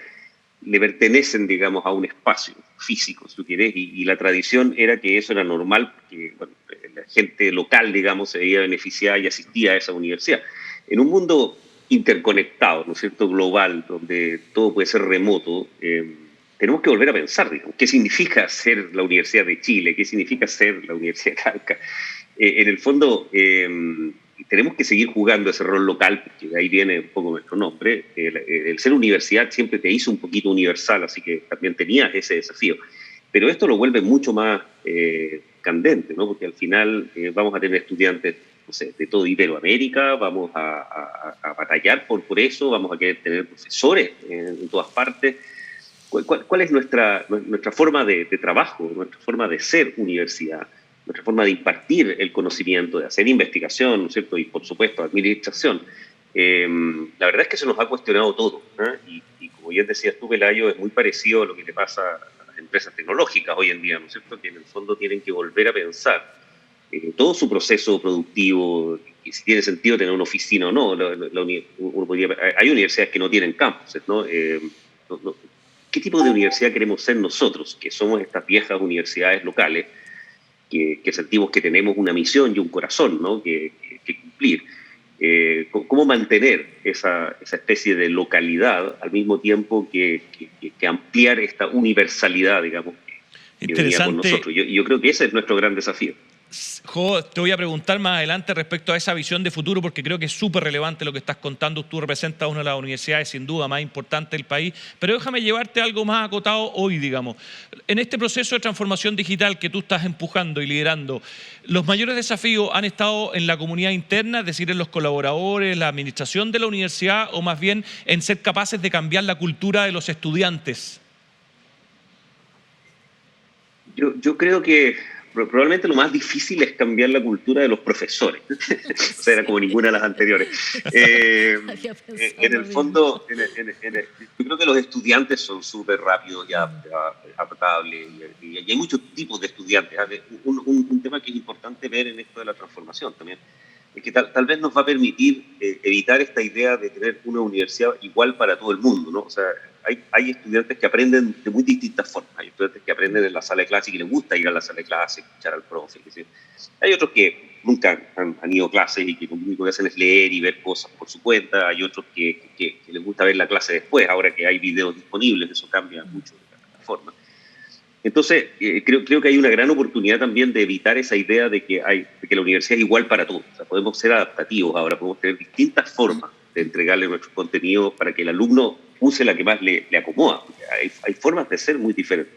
le pertenecen, digamos, a un espacio físico, si tú quieres, y la tradición era que eso era normal, porque bueno, la gente local, digamos, se veía beneficiada y asistía a esa universidad. En un mundo interconectado, ¿no es cierto?, global, donde todo puede ser remoto, tenemos que volver a pensar, digamos, qué significa ser la Universidad de Chile, qué significa ser la Universidad de Talca. En el fondo, tenemos que seguir jugando ese rol local, porque de ahí viene un poco nuestro nombre. El ser universidad siempre te hizo un poquito universal, así que también tenías ese desafío. Pero esto lo vuelve mucho más candente, ¿no? Porque al final vamos a tener estudiantes, no sé, de todo Iberoamérica, vamos a batallar por eso, vamos a querer tener profesores en todas partes. ¿Cuál es nuestra forma de trabajo, nuestra forma de ser universidad? Nuestra forma de impartir el conocimiento, de hacer investigación, ¿no es cierto? Y, por supuesto, administración. La verdad es que se nos ha cuestionado todo, ¿eh? Y como bien decías tú, Pelayo, es muy parecido a lo que le pasa a las empresas tecnológicas hoy en día, ¿no es cierto? Que en el fondo tienen que volver a pensar todo su proceso productivo, y si tiene sentido tener una oficina o no. Hay universidades que no tienen campuses, ¿no? ¿Qué tipo de universidad queremos ser nosotros, que somos estas viejas universidades locales, que sentimos que tenemos una misión y un corazón, ¿no?, que cumplir? ¿Cómo mantener esa especie de localidad al mismo tiempo que ampliar esta universalidad, digamos, que venía con nosotros? Yo creo que ese es nuestro gran desafío. Jo, te voy a preguntar más adelante respecto a esa visión de futuro, porque creo que es súper relevante lo que estás contando. Tú representas una de las universidades sin duda más importantes del país, pero déjame llevarte a algo más acotado hoy, digamos. En este proceso de transformación digital que tú estás empujando y liderando, ¿los mayores desafíos han estado en la comunidad interna, es decir, en los colaboradores, la administración de la universidad, o más bien en ser capaces de cambiar la cultura de los estudiantes? Yo creo que probablemente lo más difícil es cambiar la cultura de los profesores. O sea, era como ninguna de las anteriores. En el fondo, yo creo que los estudiantes son súper rápidos y adaptables. Y hay muchos tipos de estudiantes. Un tema que es importante ver en esto de la transformación también es que tal vez nos va a permitir evitar esta idea de tener una universidad igual para todo el mundo, ¿no? O sea, hay estudiantes que aprenden de muy distintas formas. Hay estudiantes que aprenden en la sala de clase y que les gusta ir a la sala de clase, escuchar al profe. Hay otros que nunca han ido a clases y que lo único que hacen es leer y ver cosas por su cuenta. Hay otros que les gusta ver la clase después. Ahora que hay videos disponibles, eso cambia mucho la forma. Entonces, creo que hay una gran oportunidad también de evitar esa idea de que la universidad es igual para todos. O sea, podemos ser adaptativos ahora, podemos tener distintas formas de entregarle nuestros contenidos para que el alumno use la que más le acomoda. Hay formas de ser muy diferentes.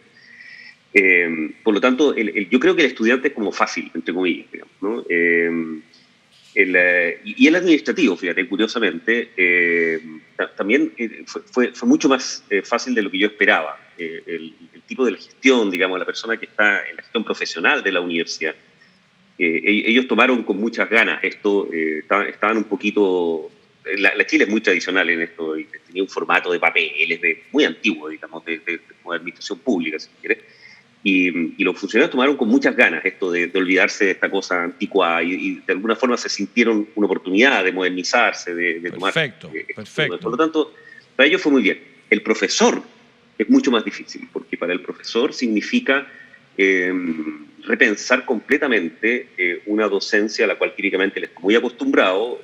Por lo tanto, yo creo que el estudiante es como fácil, entre comillas, digamos, ¿no? Y el administrativo, fíjate, curiosamente, también fue mucho más fácil de lo que yo esperaba. El tipo de la gestión, digamos, la persona que está en la gestión profesional de la universidad, ellos tomaron con muchas ganas esto, estaban un poquito... La Chile es muy tradicional en esto, y tenía un formato de papeles muy antiguo, digamos, de administración pública, si quieres. Y los funcionarios tomaron con muchas ganas esto de olvidarse de esta cosa antigua y de alguna forma se sintieron una oportunidad de modernizarse, de tomar... Perfecto. Por lo tanto, para ellos fue muy bien. El profesor es mucho más difícil, porque para el profesor significa repensar completamente una docencia a la cual típicamente él está muy acostumbrado.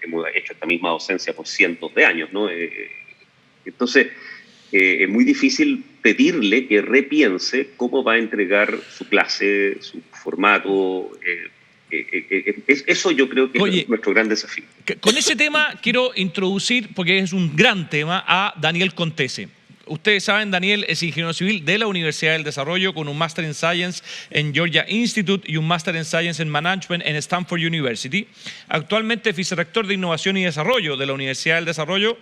Hemos hecho esta misma docencia por cientos de años, ¿no? Entonces, es muy difícil pedirle que repiense cómo va a entregar su clase, su formato. Eso yo creo que es nuestro gran desafío. Con ese tema quiero introducir, porque es un gran tema, a Daniel Contese. Ustedes saben, Daniel es ingeniero civil de la Universidad del Desarrollo con un Master in Science en Georgia Institute y un Master in Science en Management en Stanford University. Actualmente es vicerrector de Innovación y Desarrollo de la Universidad del Desarrollo,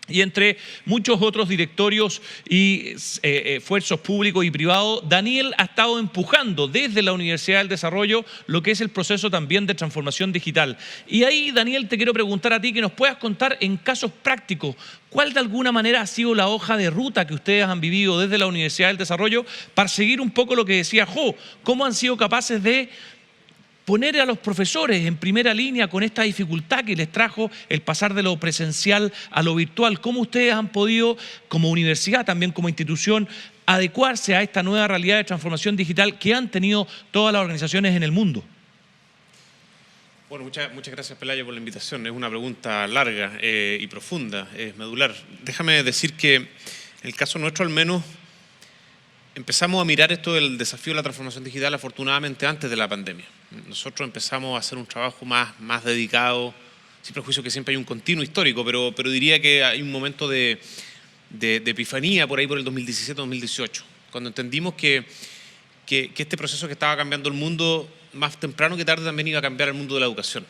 y entre muchos otros directorios y esfuerzos públicos y privados, Daniel ha estado empujando desde la Universidad del Desarrollo lo que es el proceso también de transformación digital. Y ahí, Daniel, te quiero preguntar a ti que nos puedas contar en casos prácticos cuál de alguna manera ha sido la hoja de ruta que ustedes han vivido desde la Universidad del Desarrollo para seguir un poco lo que decía Jo, cómo han sido capaces de poner a los profesores en primera línea con esta dificultad que les trajo el pasar de lo presencial a lo virtual. ¿Cómo ustedes han podido, como universidad, también como institución, adecuarse a esta nueva realidad de transformación digital que han tenido todas las organizaciones en el mundo? Bueno, muchas gracias, Pelayo, por la invitación. Es una pregunta larga y profunda, es medular. Déjame decir que en el caso nuestro, al menos, empezamos a mirar esto del desafío de la transformación digital afortunadamente antes de la pandemia. Nosotros empezamos a hacer un trabajo más dedicado, sin prejuicio que siempre hay un continuo histórico, pero diría que hay un momento de epifanía por ahí por el 2017-2018, cuando entendimos que este proceso que estaba cambiando el mundo, más temprano que tarde también iba a cambiar el mundo de la educación.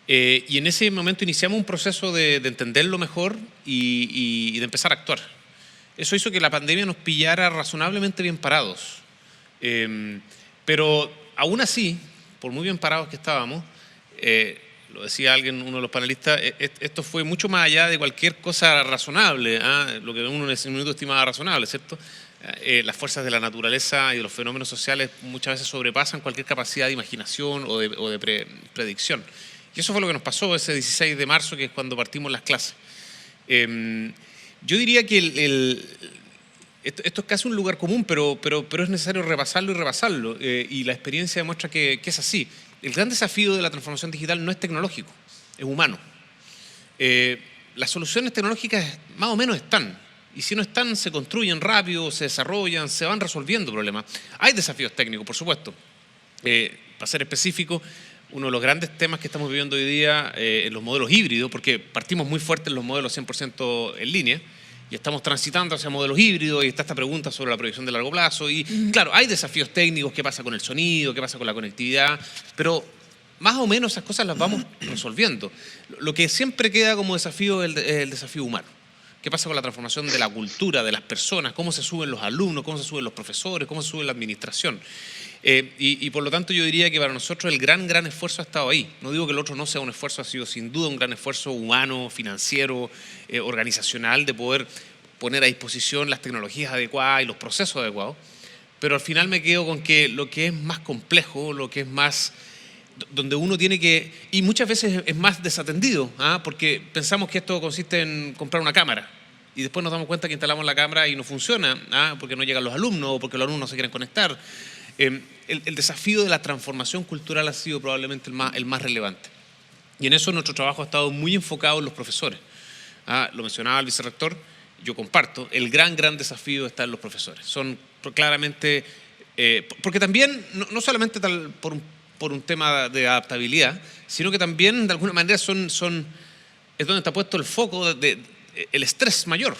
Y en ese momento iniciamos un proceso de entenderlo mejor y de empezar a actuar. Eso hizo que la pandemia nos pillara razonablemente bien parados. Pero aún así, por muy bien parados que estábamos, lo decía alguien, uno de los panelistas, esto fue mucho más allá de cualquier cosa razonable, lo que uno en ese minuto estimaba razonable, ¿cierto? Las fuerzas de la naturaleza y de los fenómenos sociales muchas veces sobrepasan cualquier capacidad de imaginación o de predicción. Y eso fue lo que nos pasó ese 16 de marzo, que es cuando partimos las clases. Yo diría que esto es casi un lugar común, pero es necesario repasarlo. Y la experiencia demuestra que es así. El gran desafío de la transformación digital no es tecnológico, es humano. Las soluciones tecnológicas más o menos están. Y si no están, se construyen rápido, se desarrollan, se van resolviendo problemas. Hay desafíos técnicos, por supuesto. Para ser específico, uno de los grandes temas que estamos viviendo hoy día en los modelos híbridos, porque partimos muy fuerte en los modelos 100% en línea, y estamos transitando hacia modelos híbridos, y está esta pregunta sobre la proyección de largo plazo, y claro, hay desafíos técnicos, qué pasa con el sonido, qué pasa con la conectividad, pero más o menos esas cosas las vamos resolviendo. Lo que siempre queda como desafío es el desafío humano. ¿Qué pasa con la transformación de la cultura, de las personas? ¿Cómo se suben los alumnos? ¿Cómo se suben los profesores? ¿Cómo se sube la administración? Y por lo tanto yo diría que para nosotros el gran esfuerzo ha estado ahí. No digo que el otro no sea un esfuerzo, ha sido sin duda un gran esfuerzo humano, financiero, organizacional, de poder poner a disposición las tecnologías adecuadas y los procesos adecuados. Pero al final me quedo con que lo que es más complejo, lo que es más... donde uno tiene que... Y muchas veces es más desatendido, porque pensamos que esto consiste en comprar una cámara y después nos damos cuenta que instalamos la cámara y no funciona, porque no llegan los alumnos o porque los alumnos no se quieren conectar. El desafío de la transformación cultural ha sido probablemente el más relevante. Y en eso nuestro trabajo ha estado muy enfocado en los profesores. Lo mencionaba el vicerrector, yo comparto, el gran desafío está en los profesores. Son claramente... porque también, no solamente por un tema de adaptabilidad, sino que también de alguna manera es donde está puesto el foco el estrés mayor.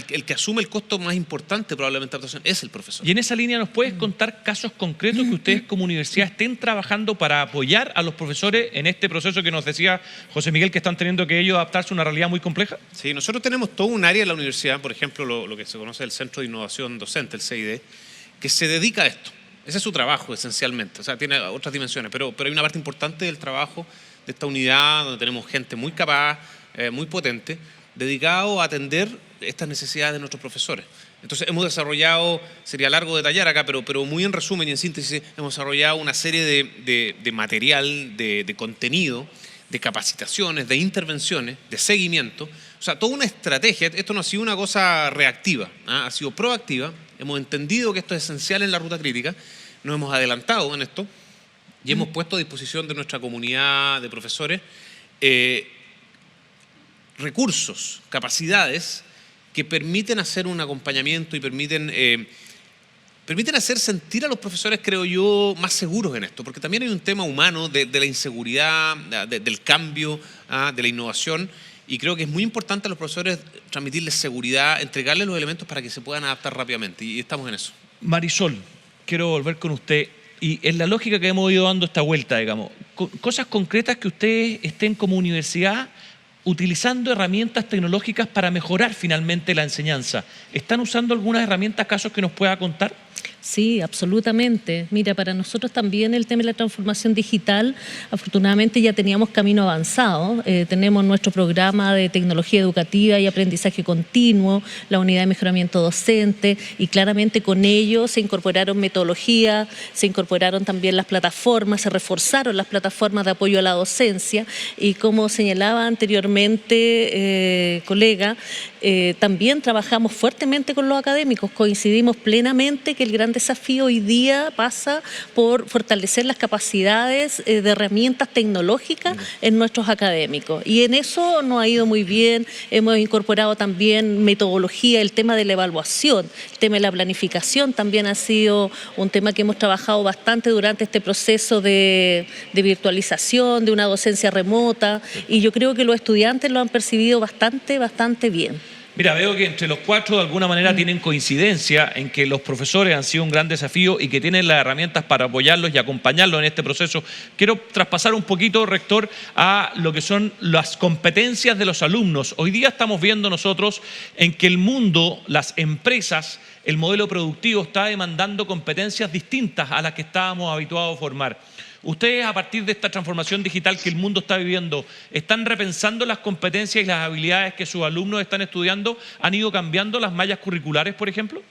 El que asume el costo más importante probablemente de adaptación es el profesor. Y en esa línea, ¿nos puedes contar casos concretos que ustedes como universidad estén trabajando para apoyar a los profesores en este proceso que nos decía José Miguel, que están teniendo que ellos adaptarse a una realidad muy compleja? Sí, nosotros tenemos todo un área en la universidad, por ejemplo, lo que se conoce el Centro de Innovación Docente, el CID, que se dedica a esto. Ese es su trabajo, esencialmente. O sea, tiene otras dimensiones, pero hay una parte importante del trabajo de esta unidad donde tenemos gente muy capaz, muy potente, dedicado a atender estas necesidades de nuestros profesores. Entonces, hemos desarrollado, sería largo detallar acá, pero muy en resumen y en síntesis, hemos desarrollado una serie de material, de contenido, de capacitaciones, de intervenciones, de seguimiento. O sea, toda una estrategia. Esto no ha sido una cosa reactiva, ha sido proactiva. Hemos entendido que esto es esencial en la ruta crítica, nos hemos adelantado en esto y hemos puesto a disposición de nuestra comunidad de profesores recursos, capacidades que permiten hacer un acompañamiento y permiten hacer sentir a los profesores, creo yo, más seguros en esto, porque también hay un tema humano de la inseguridad, del cambio, de la innovación, y creo que es muy importante a los profesores transmitirles seguridad, entregarles los elementos para que se puedan adaptar rápidamente, y estamos en eso. Marisol, quiero volver con usted, y en la lógica que hemos ido dando esta vuelta, digamos, cosas concretas que ustedes estén como universidad utilizando herramientas tecnológicas para mejorar finalmente la enseñanza. ¿Están usando algunas herramientas, casos que nos pueda contar? Sí, absolutamente. Mira, para nosotros también el tema de la transformación digital, afortunadamente ya teníamos camino avanzado. Tenemos nuestro programa de tecnología educativa y aprendizaje continuo, la unidad de mejoramiento docente, y claramente con ello se incorporaron metodologías, se incorporaron también las plataformas, se reforzaron las plataformas de apoyo a la docencia, y como señalaba anteriormente, colega, también trabajamos fuertemente con los académicos. Coincidimos plenamente que el gran desafío hoy día pasa por fortalecer las capacidades de herramientas tecnológicas en nuestros académicos. Y en eso nos ha ido muy bien. Hemos incorporado también metodología, el tema de la evaluación, el tema de la planificación también ha sido un tema que hemos trabajado bastante durante este proceso de virtualización, de una docencia remota, y yo creo que los estudiantes lo han percibido bastante bien. Mira, veo que entre los cuatro de alguna manera tienen coincidencia en que los profesores han sido un gran desafío y que tienen las herramientas para apoyarlos y acompañarlos en este proceso. Quiero traspasar un poquito, rector, a lo que son las competencias de los alumnos. Hoy día estamos viendo nosotros en que el mundo, las empresas, el modelo productivo está demandando competencias distintas a las que estábamos habituados a formar. Ustedes, a partir de esta transformación digital que el mundo está viviendo, ¿están repensando las competencias y las habilidades que sus alumnos están estudiando? ¿Han ido cambiando las mallas curriculares, por ejemplo?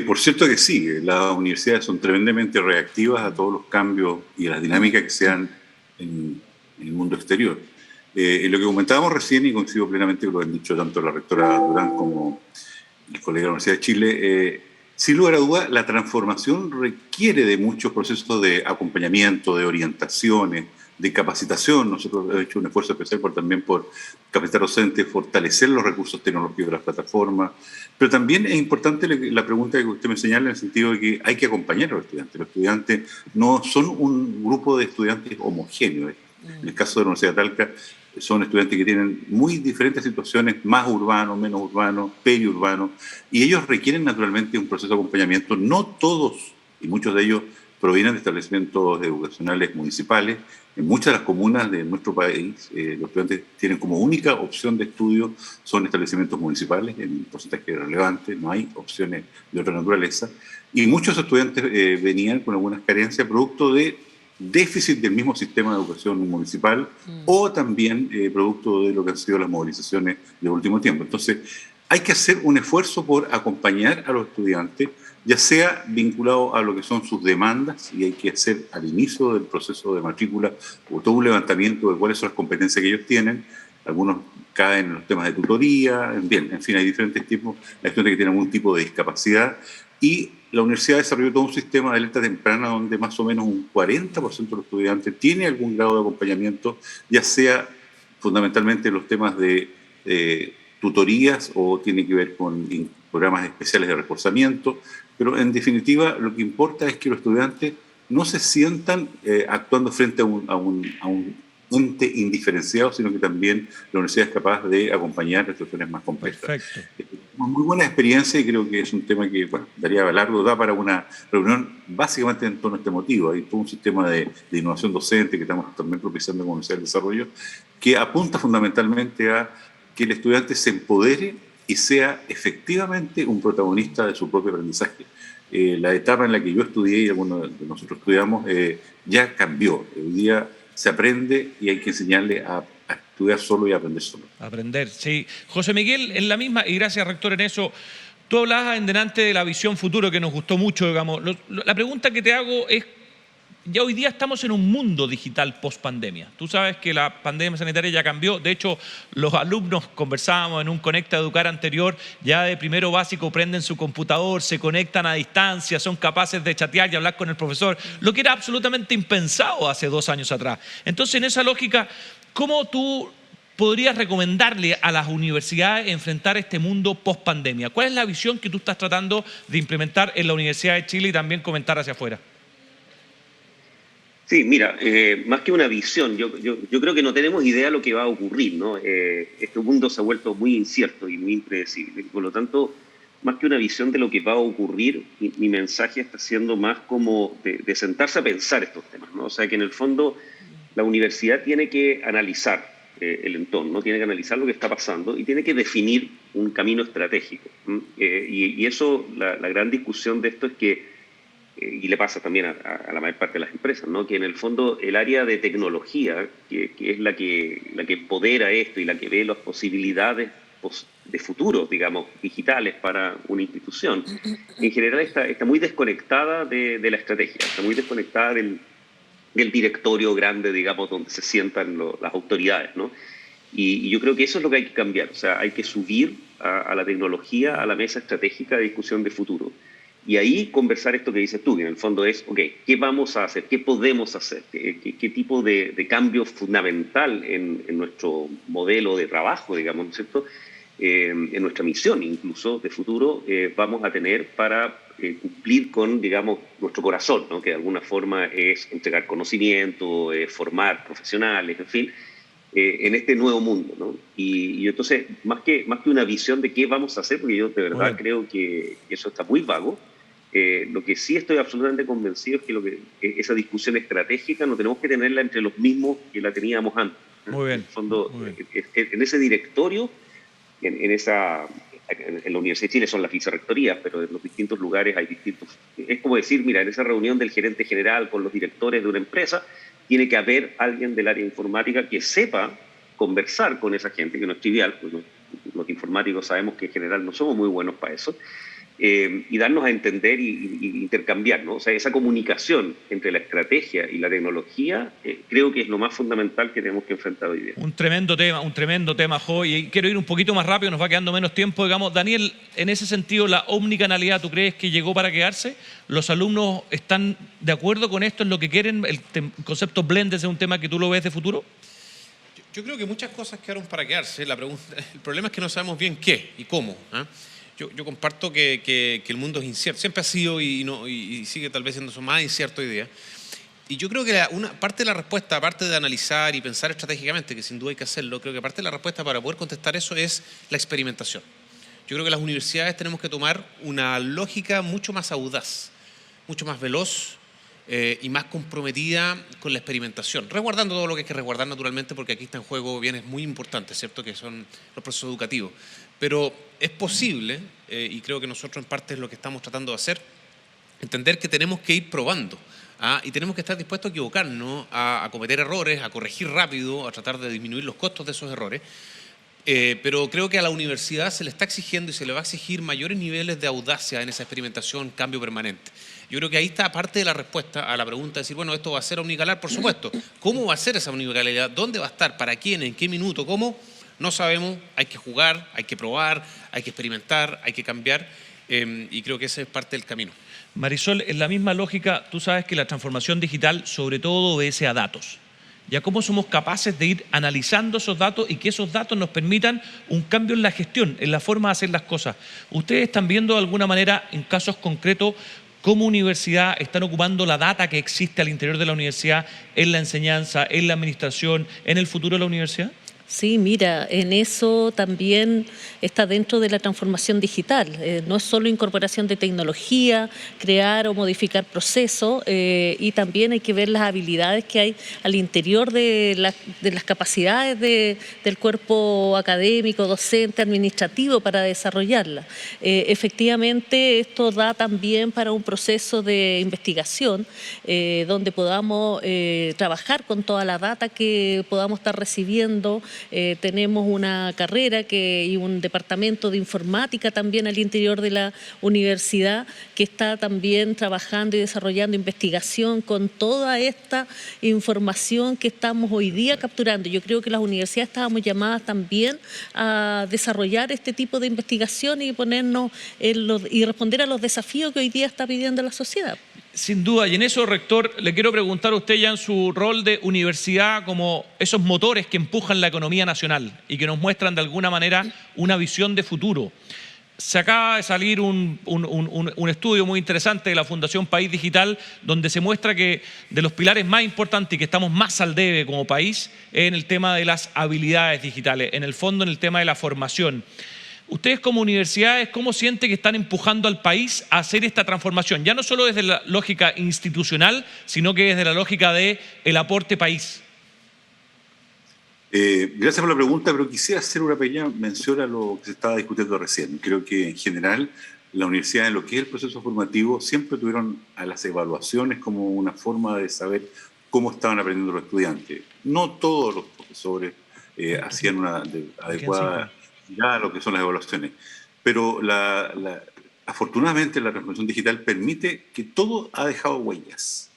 Por cierto que sí, las universidades son tremendamente reactivas a todos los cambios y a las dinámicas que se dan en el mundo exterior. En lo que comentábamos recién, y coincido plenamente con lo que han dicho tanto la rectora Durán como el colega de la Universidad de Chile, sin lugar a duda, la transformación requiere de muchos procesos de acompañamiento, de orientaciones, de capacitación. Nosotros hemos hecho un esfuerzo especial también por capacitar docentes, fortalecer los recursos tecnológicos de las plataformas, pero también es importante la pregunta que usted me señala en el sentido de que hay que acompañar a los estudiantes. Los estudiantes no son un grupo de estudiantes homogéneos. En el caso de la Universidad de Talca, son estudiantes que tienen muy diferentes situaciones, más urbanos, menos urbanos, periurbanos, y ellos requieren naturalmente un proceso de acompañamiento. No todos, y muchos de ellos provienen de establecimientos educacionales municipales. En muchas de las comunas de nuestro país, los estudiantes tienen como única opción de estudio son establecimientos municipales, en un porcentaje relevante, no hay opciones de otra naturaleza. Y muchos estudiantes venían con algunas carencias producto de déficit del mismo sistema de educación municipal o también producto de lo que han sido las movilizaciones del último tiempo. Entonces, hay que hacer un esfuerzo por acompañar a los estudiantes, ya sea vinculado a lo que son sus demandas, y hay que hacer al inicio del proceso de matrícula o todo un levantamiento de cuáles son las competencias que ellos tienen. Algunos caen en los temas de tutoría, en fin, hay diferentes tipos. Hay estudiantes que tienen algún tipo de discapacidad, y la universidad desarrolló todo un sistema de alerta temprana donde más o menos un 40% de los estudiantes tiene algún grado de acompañamiento, ya sea fundamentalmente los temas de tutorías o tiene que ver con programas especiales de reforzamiento, pero en definitiva lo que importa es que los estudiantes no se sientan actuando frente a un ente indiferenciado, sino que también la universidad es capaz de acompañar a situaciones más complejas. Perfecto. Muy buena experiencia, y creo que es un tema que daría largo, da para una reunión básicamente en torno a este motivo. Hay todo un sistema de innovación docente que estamos también propiciando con la Universidad del Desarrollo, que apunta fundamentalmente a que el estudiante se empodere y sea efectivamente un protagonista de su propio aprendizaje. La etapa en la que yo estudié y algunos de nosotros estudiamos ya cambió. Hoy día se aprende y hay que enseñarle a estudiar solo y a aprender solo. Aprender, sí. José Miguel, en la misma, y gracias, rector, en eso, tú hablabas en delante de la visión futuro que nos gustó mucho, digamos. La pregunta que te hago es, ya hoy día estamos en un mundo digital post-pandemia. Tú sabes que la pandemia sanitaria ya cambió. De hecho, los alumnos, conversábamos en un Conecta Educar anterior, ya de primero básico prenden su computador, se conectan a distancia, son capaces de chatear y hablar con el profesor, lo que era absolutamente impensado hace 2 años atrás. Entonces, en esa lógica, ¿cómo tú podrías recomendarle a las universidades enfrentar este mundo post-pandemia? ¿Cuál es la visión que tú estás tratando de implementar en la Universidad de Chile y también comentar hacia afuera? Sí, mira, más que una visión, yo creo que no tenemos idea de lo que va a ocurrir, ¿no? Este mundo se ha vuelto muy incierto y muy impredecible. Por lo tanto, más que una visión de lo que va a ocurrir, mi mensaje está siendo más como de sentarse a pensar estos temas, ¿no? O sea, que en el fondo la universidad tiene que analizar el entorno, tiene que analizar lo que está pasando y tiene que definir un camino estratégico. Y eso, la gran discusión de esto es que, y le pasa también a la mayor parte de las empresas, ¿no? Que en el fondo el área de tecnología, que es la que empodera esto y la que ve las posibilidades de futuro, digamos, digitales para una institución, en general está muy desconectada de la estrategia, está muy desconectada del directorio grande, digamos, donde se sientan las autoridades, ¿no? Y yo creo que eso es lo que hay que cambiar. O sea, hay que subir a la tecnología, a la mesa estratégica de discusión de futuro. Y ahí conversar esto que dices tú, que en el fondo es, ok, ¿qué vamos a hacer? ¿Qué podemos hacer? ¿Qué tipo de cambio fundamental en nuestro modelo de trabajo, digamos, ¿no es cierto? En nuestra misión, incluso, de futuro, vamos a tener para cumplir con, digamos, nuestro corazón, ¿no? Que de alguna forma es entregar conocimiento, formar profesionales, en fin, en este nuevo mundo, ¿no? Y entonces, más que una visión de qué vamos a hacer, porque yo de verdad creo que eso está muy vago, lo que sí estoy absolutamente convencido es que esa discusión estratégica no tenemos que tenerla entre los mismos que la teníamos antes. Muy bien. En el fondo, en ese directorio, en la Universidad de Chile son las vicerrectorías, pero en los distintos lugares hay distintos. Es como decir, mira, en esa reunión del gerente general con los directores de una empresa, tiene que haber alguien del área informática que sepa conversar con esa gente, que no es trivial, pues los informáticos sabemos que en general no somos muy buenos para eso, y darnos a entender y intercambiar, ¿no? O sea, esa comunicación entre la estrategia y la tecnología creo que es lo más fundamental que tenemos que enfrentar hoy día. Un tremendo tema, Jo, y quiero ir un poquito más rápido, nos va quedando menos tiempo, digamos. Daniel, en ese sentido, ¿la omnicanalidad tú crees que llegó para quedarse? ¿Los alumnos están de acuerdo con esto, en lo que quieren? ¿El concepto Blended es un tema que tú lo ves de futuro? Yo creo que muchas cosas quedaron para quedarse. El problema es que no sabemos bien qué y cómo. Yo comparto que el mundo es incierto. Siempre ha sido y sigue tal vez siendo más incierto hoy día. Y yo creo que una parte de la respuesta, aparte de analizar y pensar estratégicamente, que sin duda hay que hacerlo, creo que parte de la respuesta para poder contestar eso es la experimentación. Yo creo que las universidades tenemos que tomar una lógica mucho más audaz, mucho más veloz y más comprometida con la experimentación, resguardando todo lo que hay que resguardar naturalmente, porque aquí está en juego bienes muy importantes, ¿cierto?, que son los procesos educativos. Pero es posible, y creo que nosotros en parte es lo que estamos tratando de hacer, entender que tenemos que ir probando. Y tenemos que estar dispuestos a equivocarnos, a cometer errores, a corregir rápido, a tratar de disminuir los costos de esos errores. Pero creo que a la universidad se le está exigiendo y se le va a exigir mayores niveles de audacia en esa experimentación, cambio permanente. Yo creo que ahí está parte de la respuesta a la pregunta de decir, bueno, ¿esto va a ser omnicanal? Por supuesto. ¿Cómo va a ser esa omnicanalidad? ¿Dónde va a estar? ¿Para quién? ¿En qué minuto? ¿Cómo? No sabemos. Hay que jugar, hay que probar, hay que experimentar, hay que cambiar. Y creo que ese es parte del camino. Marisol, en la misma lógica, tú sabes que la transformación digital sobre todo obedece a datos. ¿Ya cómo somos capaces de ir analizando esos datos y que esos datos nos permitan un cambio en la gestión, en la forma de hacer las cosas? ¿Ustedes están viendo de alguna manera, en casos concretos, cómo universidad están ocupando la data que existe al interior de la universidad en la enseñanza, en la administración, en el futuro de la universidad? Sí, mira, en eso también está dentro de la transformación digital. No es solo incorporación de tecnología, crear o modificar procesos, y también hay que ver las habilidades que hay al interior de las capacidades del cuerpo académico, docente, administrativo para desarrollarlas. Efectivamente, esto da también para un proceso de investigación donde podamos trabajar con toda la data que podamos estar recibiendo. Tenemos una carrera y un departamento de informática también al interior de la universidad que está también trabajando y desarrollando investigación con toda esta información que estamos hoy día capturando. Yo creo que las universidades estábamos llamadas también a desarrollar este tipo de investigación y ponernos y responder a los desafíos que hoy día está pidiendo la sociedad. Sin duda, y en eso, rector, le quiero preguntar a usted ya en su rol de universidad como esos motores que empujan la economía nacional y que nos muestran de alguna manera una visión de futuro. Se acaba de salir un estudio muy interesante de la Fundación País Digital donde se muestra que de los pilares más importantes y que estamos más al debe como país es en el tema de las habilidades digitales, en el fondo en el tema de la formación. Ustedes como universidades, ¿cómo sienten que están empujando al país a hacer esta transformación? Ya no solo desde la lógica institucional, sino que desde la lógica del aporte país. Gracias por la pregunta, pero quisiera hacer una pequeña mención a lo que se estaba discutiendo recién. Creo que en general la universidad, en lo que es el proceso formativo, siempre tuvieron a las evaluaciones como una forma de saber cómo estaban aprendiendo los estudiantes. No todos los profesores hacían una adecuada ya lo que son las evaluaciones. Pero afortunadamente la transformación digital permite que todo ha dejado huellas.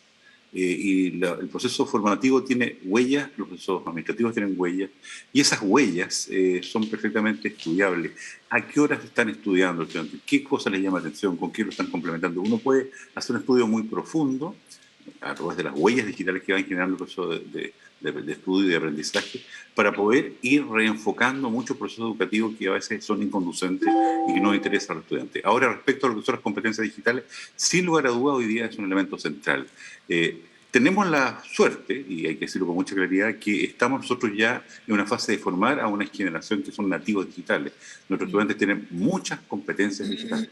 El proceso formativo tiene huellas, los procesos administrativos tienen huellas, y esas huellas son perfectamente estudiables. ¿A qué horas están estudiando los estudiantes? ¿Qué cosas les llama la atención? ¿Con qué lo están complementando? Uno puede hacer un estudio muy profundo a través de las huellas digitales que van generando el proceso de estudio y de aprendizaje, para poder ir reenfocando muchos procesos educativos que a veces son inconducentes y que no interesan a los estudiantes. Ahora, respecto a lo que son las competencias digitales, sin lugar a duda hoy día es un elemento central. Tenemos la suerte, y hay que decirlo con mucha claridad, que estamos nosotros ya en una fase de formar a una generación que son nativos digitales. Nuestros estudiantes tienen muchas competencias digitales.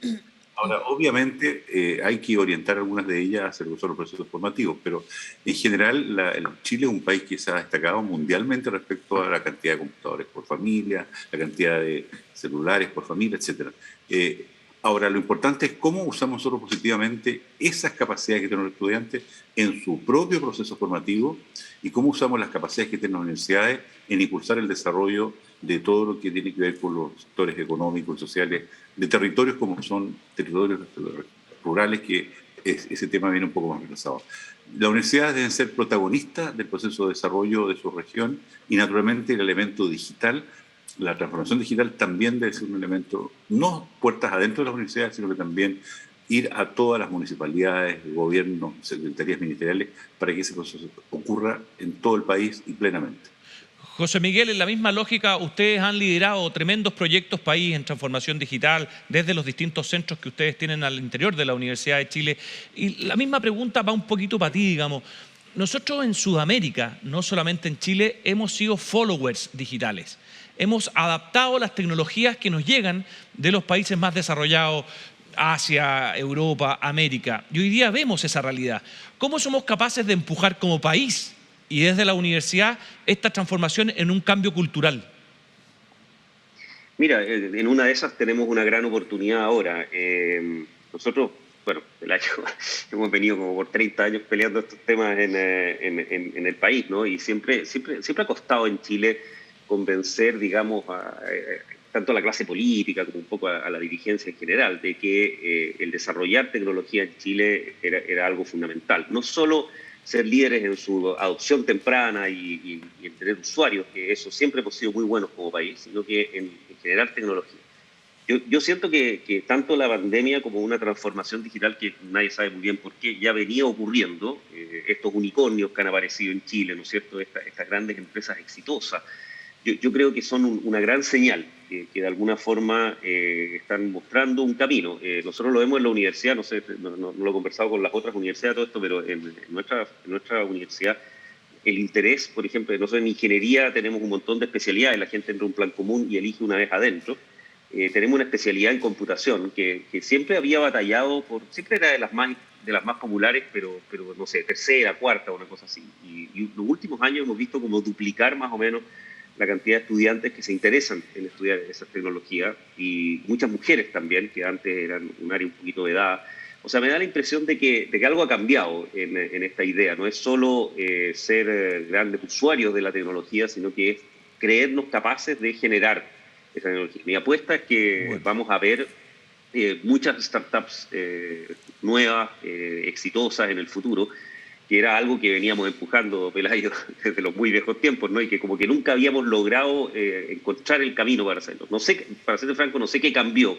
Ahora, obviamente, hay que orientar algunas de ellas a hacer uso de los procesos formativos, pero en general Chile es un país que se ha destacado mundialmente respecto a la cantidad de computadores por familia, la cantidad de celulares por familia, etc. Ahora, lo importante es cómo usamos nosotros positivamente esas capacidades que tienen los estudiantes en su propio proceso formativo y cómo usamos las capacidades que tienen las universidades en impulsar el desarrollo de todo lo que tiene que ver con los sectores económicos y sociales de territorios como son territorios rurales, que ese tema viene un poco más retrasado. Las universidades deben ser protagonistas del proceso de desarrollo de su región y naturalmente el elemento digital, la transformación digital también debe ser un elemento, no puertas adentro de las universidades, sino que también ir a todas las municipalidades, gobiernos, secretarías ministeriales, para que ese proceso ocurra en todo el país y plenamente. José Miguel, en la misma lógica, ustedes han liderado tremendos proyectos país en transformación digital desde los distintos centros que ustedes tienen al interior de la Universidad de Chile. Y la misma pregunta va un poquito para ti, digamos. Nosotros en Sudamérica, no solamente en Chile, hemos sido followers digitales. Hemos adaptado las tecnologías que nos llegan de los países más desarrollados, Asia, Europa, América. Y hoy día vemos esa realidad. ¿Cómo somos capaces de empujar como país y desde la universidad esta transformación en un cambio cultural? Mira, en una de esas tenemos una gran oportunidad ahora. Nosotros, bueno, hemos venido como por 30 años peleando estos temas en el país, ¿no? Y siempre ha costado en Chile convencer, digamos, tanto a la clase política como un poco a la dirigencia en general, de que el desarrollar tecnología en Chile era algo fundamental. No solo ser líderes en su adopción temprana y en tener usuarios, que eso siempre hemos sido muy buenos como país, sino que en generar tecnología. Yo siento que tanto la pandemia como una transformación digital que nadie sabe muy bien por qué ya venía ocurriendo, estos unicornios que han aparecido en Chile, ¿no es cierto?, estas grandes empresas exitosas, yo creo que son una gran señal que de alguna forma están mostrando un camino. Nosotros lo vemos en la universidad, no sé, no lo he conversado con las otras universidades, todo esto, pero en nuestra universidad el interés, por ejemplo, nosotros en ingeniería tenemos un montón de especialidades, la gente entra a un plan común y elige una vez adentro. Tenemos una especialidad en computación que siempre había batallado, siempre era de las más populares, pero no sé, tercera, cuarta, una cosa así. Y los últimos años hemos visto como duplicar más o menos la cantidad de estudiantes que se interesan en estudiar esas tecnologías y muchas mujeres también, que antes eran un área un poquito vedada. O sea, me da la impresión de que algo ha cambiado en esta idea. No es solo ser grandes usuarios de la tecnología, sino que es creernos capaces de generar esa tecnología. Mi apuesta es que vamos a ver muchas startups nuevas, exitosas en el futuro, que era algo que veníamos empujando, Pelayo, desde los muy viejos tiempos, ¿no? Y que como que nunca habíamos logrado encontrar el camino para hacerlo. No sé, para ser franco, no sé qué cambió.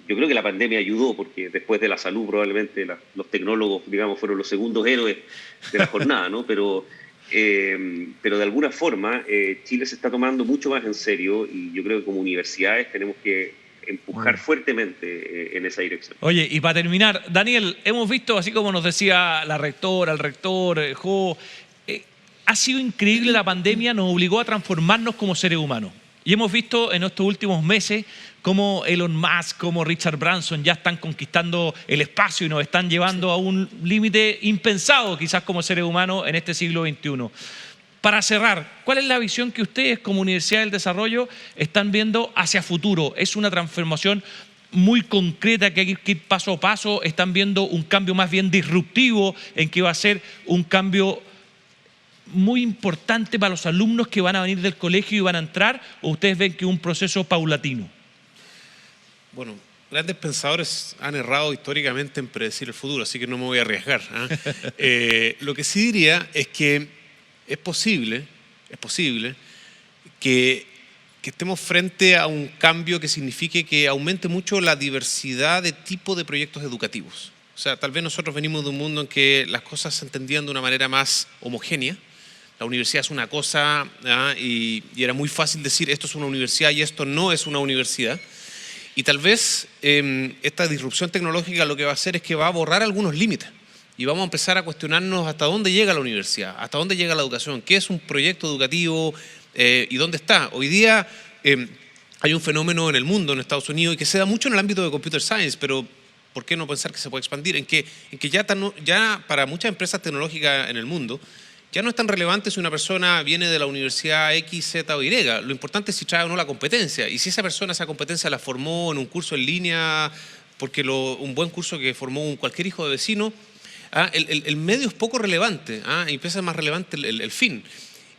Yo creo que la pandemia ayudó, porque después de la salud probablemente los tecnólogos, digamos, fueron los segundos héroes de la jornada, ¿no? Pero de alguna forma Chile se está tomando mucho más en serio y yo creo que como universidades tenemos que empujar fuertemente en esa dirección. Oye, y para terminar, Daniel, hemos visto, así como nos decía la rectora, el rector, Jo, ha sido increíble la pandemia, nos obligó a transformarnos como seres humanos. Y hemos visto en estos últimos meses cómo Elon Musk, como Richard Branson ya están conquistando el espacio y nos están llevando a un límite impensado quizás como seres humanos en este siglo XXI. Para cerrar, ¿cuál es la visión que ustedes como Universidad del Desarrollo están viendo hacia futuro? ¿Es una transformación muy concreta que hay que ir paso a paso? ¿Están viendo un cambio más bien disruptivo en que va a ser un cambio muy importante para los alumnos que van a venir del colegio y van a entrar? ¿O ustedes ven que es un proceso paulatino? Bueno, grandes pensadores han errado históricamente en predecir el futuro, así que no me voy a arriesgar. Lo que sí diría es que es posible que estemos frente a un cambio que signifique que aumente mucho la diversidad de tipo de proyectos educativos. O sea, tal vez nosotros venimos de un mundo en que las cosas se entendían de una manera más homogénea. La universidad es una cosa y era muy fácil decir esto es una universidad y esto no es una universidad. Y tal vez esta disrupción tecnológica lo que va a hacer es que va a borrar algunos límites. Y vamos a empezar a cuestionarnos hasta dónde llega la universidad, hasta dónde llega la educación, qué es un proyecto educativo y dónde está. Hoy día hay un fenómeno en el mundo, en Estados Unidos, y que se da mucho en el ámbito de computer science, pero ¿por qué no pensar que se puede expandir? En que ya para muchas empresas tecnológicas en el mundo Ya no es tan relevante si una persona viene de la universidad X, Z o Y. Lo importante es si trae o no la competencia. Y si esa persona esa competencia la formó en un curso en línea, porque un buen curso que formó cualquier hijo de vecino, el medio es poco relevante, y empieza a ser más relevante el fin.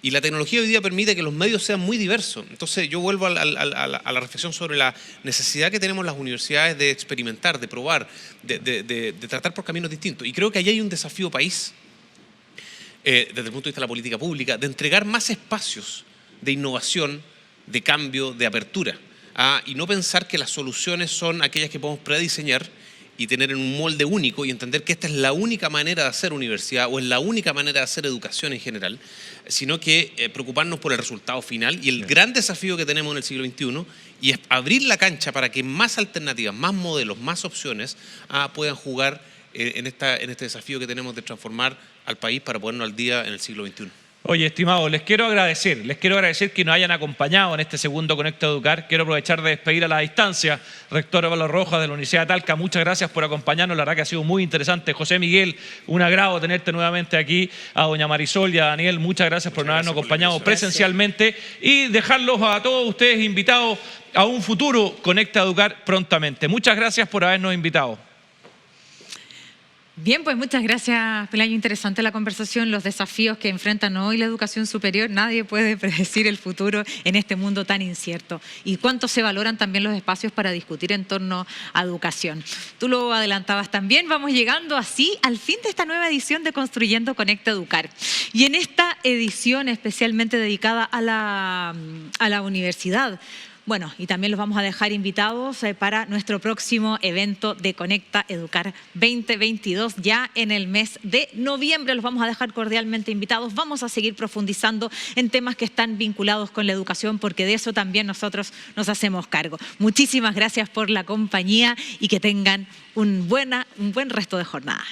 Y la tecnología hoy día permite que los medios sean muy diversos. Entonces yo vuelvo a la reflexión sobre la necesidad que tenemos las universidades de experimentar, de probar, de tratar por caminos distintos. Y creo que allí hay un desafío país, desde el punto de vista de la política pública, de entregar más espacios de innovación, de cambio, de apertura. Y no pensar que las soluciones son aquellas que podemos prediseñar y tener en un molde único y entender que esta es la única manera de hacer universidad o es la única manera de hacer educación en general, sino que preocuparnos por el resultado final y el gran desafío que tenemos en el siglo XXI y es abrir la cancha para que más alternativas, más modelos, más opciones puedan jugar en este desafío que tenemos de transformar al país para ponernos al día en el siglo XXI. Oye, estimados, les quiero agradecer que nos hayan acompañado en este segundo Conecta Educar. Quiero aprovechar de despedir a la distancia, rector Álvaro Rojas de la Universidad de Talca. Muchas gracias por acompañarnos, la verdad que ha sido muy interesante. José Miguel, un agrado tenerte nuevamente aquí. A doña Marisol y a Daniel, muchas gracias por habernos acompañado presencialmente y dejarlos a todos ustedes invitados a un futuro Conecta Educar prontamente. Muchas gracias por habernos invitado. Bien, pues muchas gracias, Pelayo. Interesante la conversación, los desafíos que enfrentan hoy la educación superior. Nadie puede predecir el futuro en este mundo tan incierto. Y cuánto se valoran también los espacios para discutir en torno a educación. Tú lo adelantabas también. Vamos llegando así al fin de esta nueva edición de Construyendo Conecta Educar. Y en esta edición especialmente dedicada a la universidad, bueno, y también los vamos a dejar invitados para nuestro próximo evento de Conecta Educar 2022, ya en el mes de noviembre. Los vamos a dejar cordialmente invitados. Vamos a seguir profundizando en temas que están vinculados con la educación, porque de eso también nosotros nos hacemos cargo. Muchísimas gracias por la compañía y que tengan un buen resto de jornada.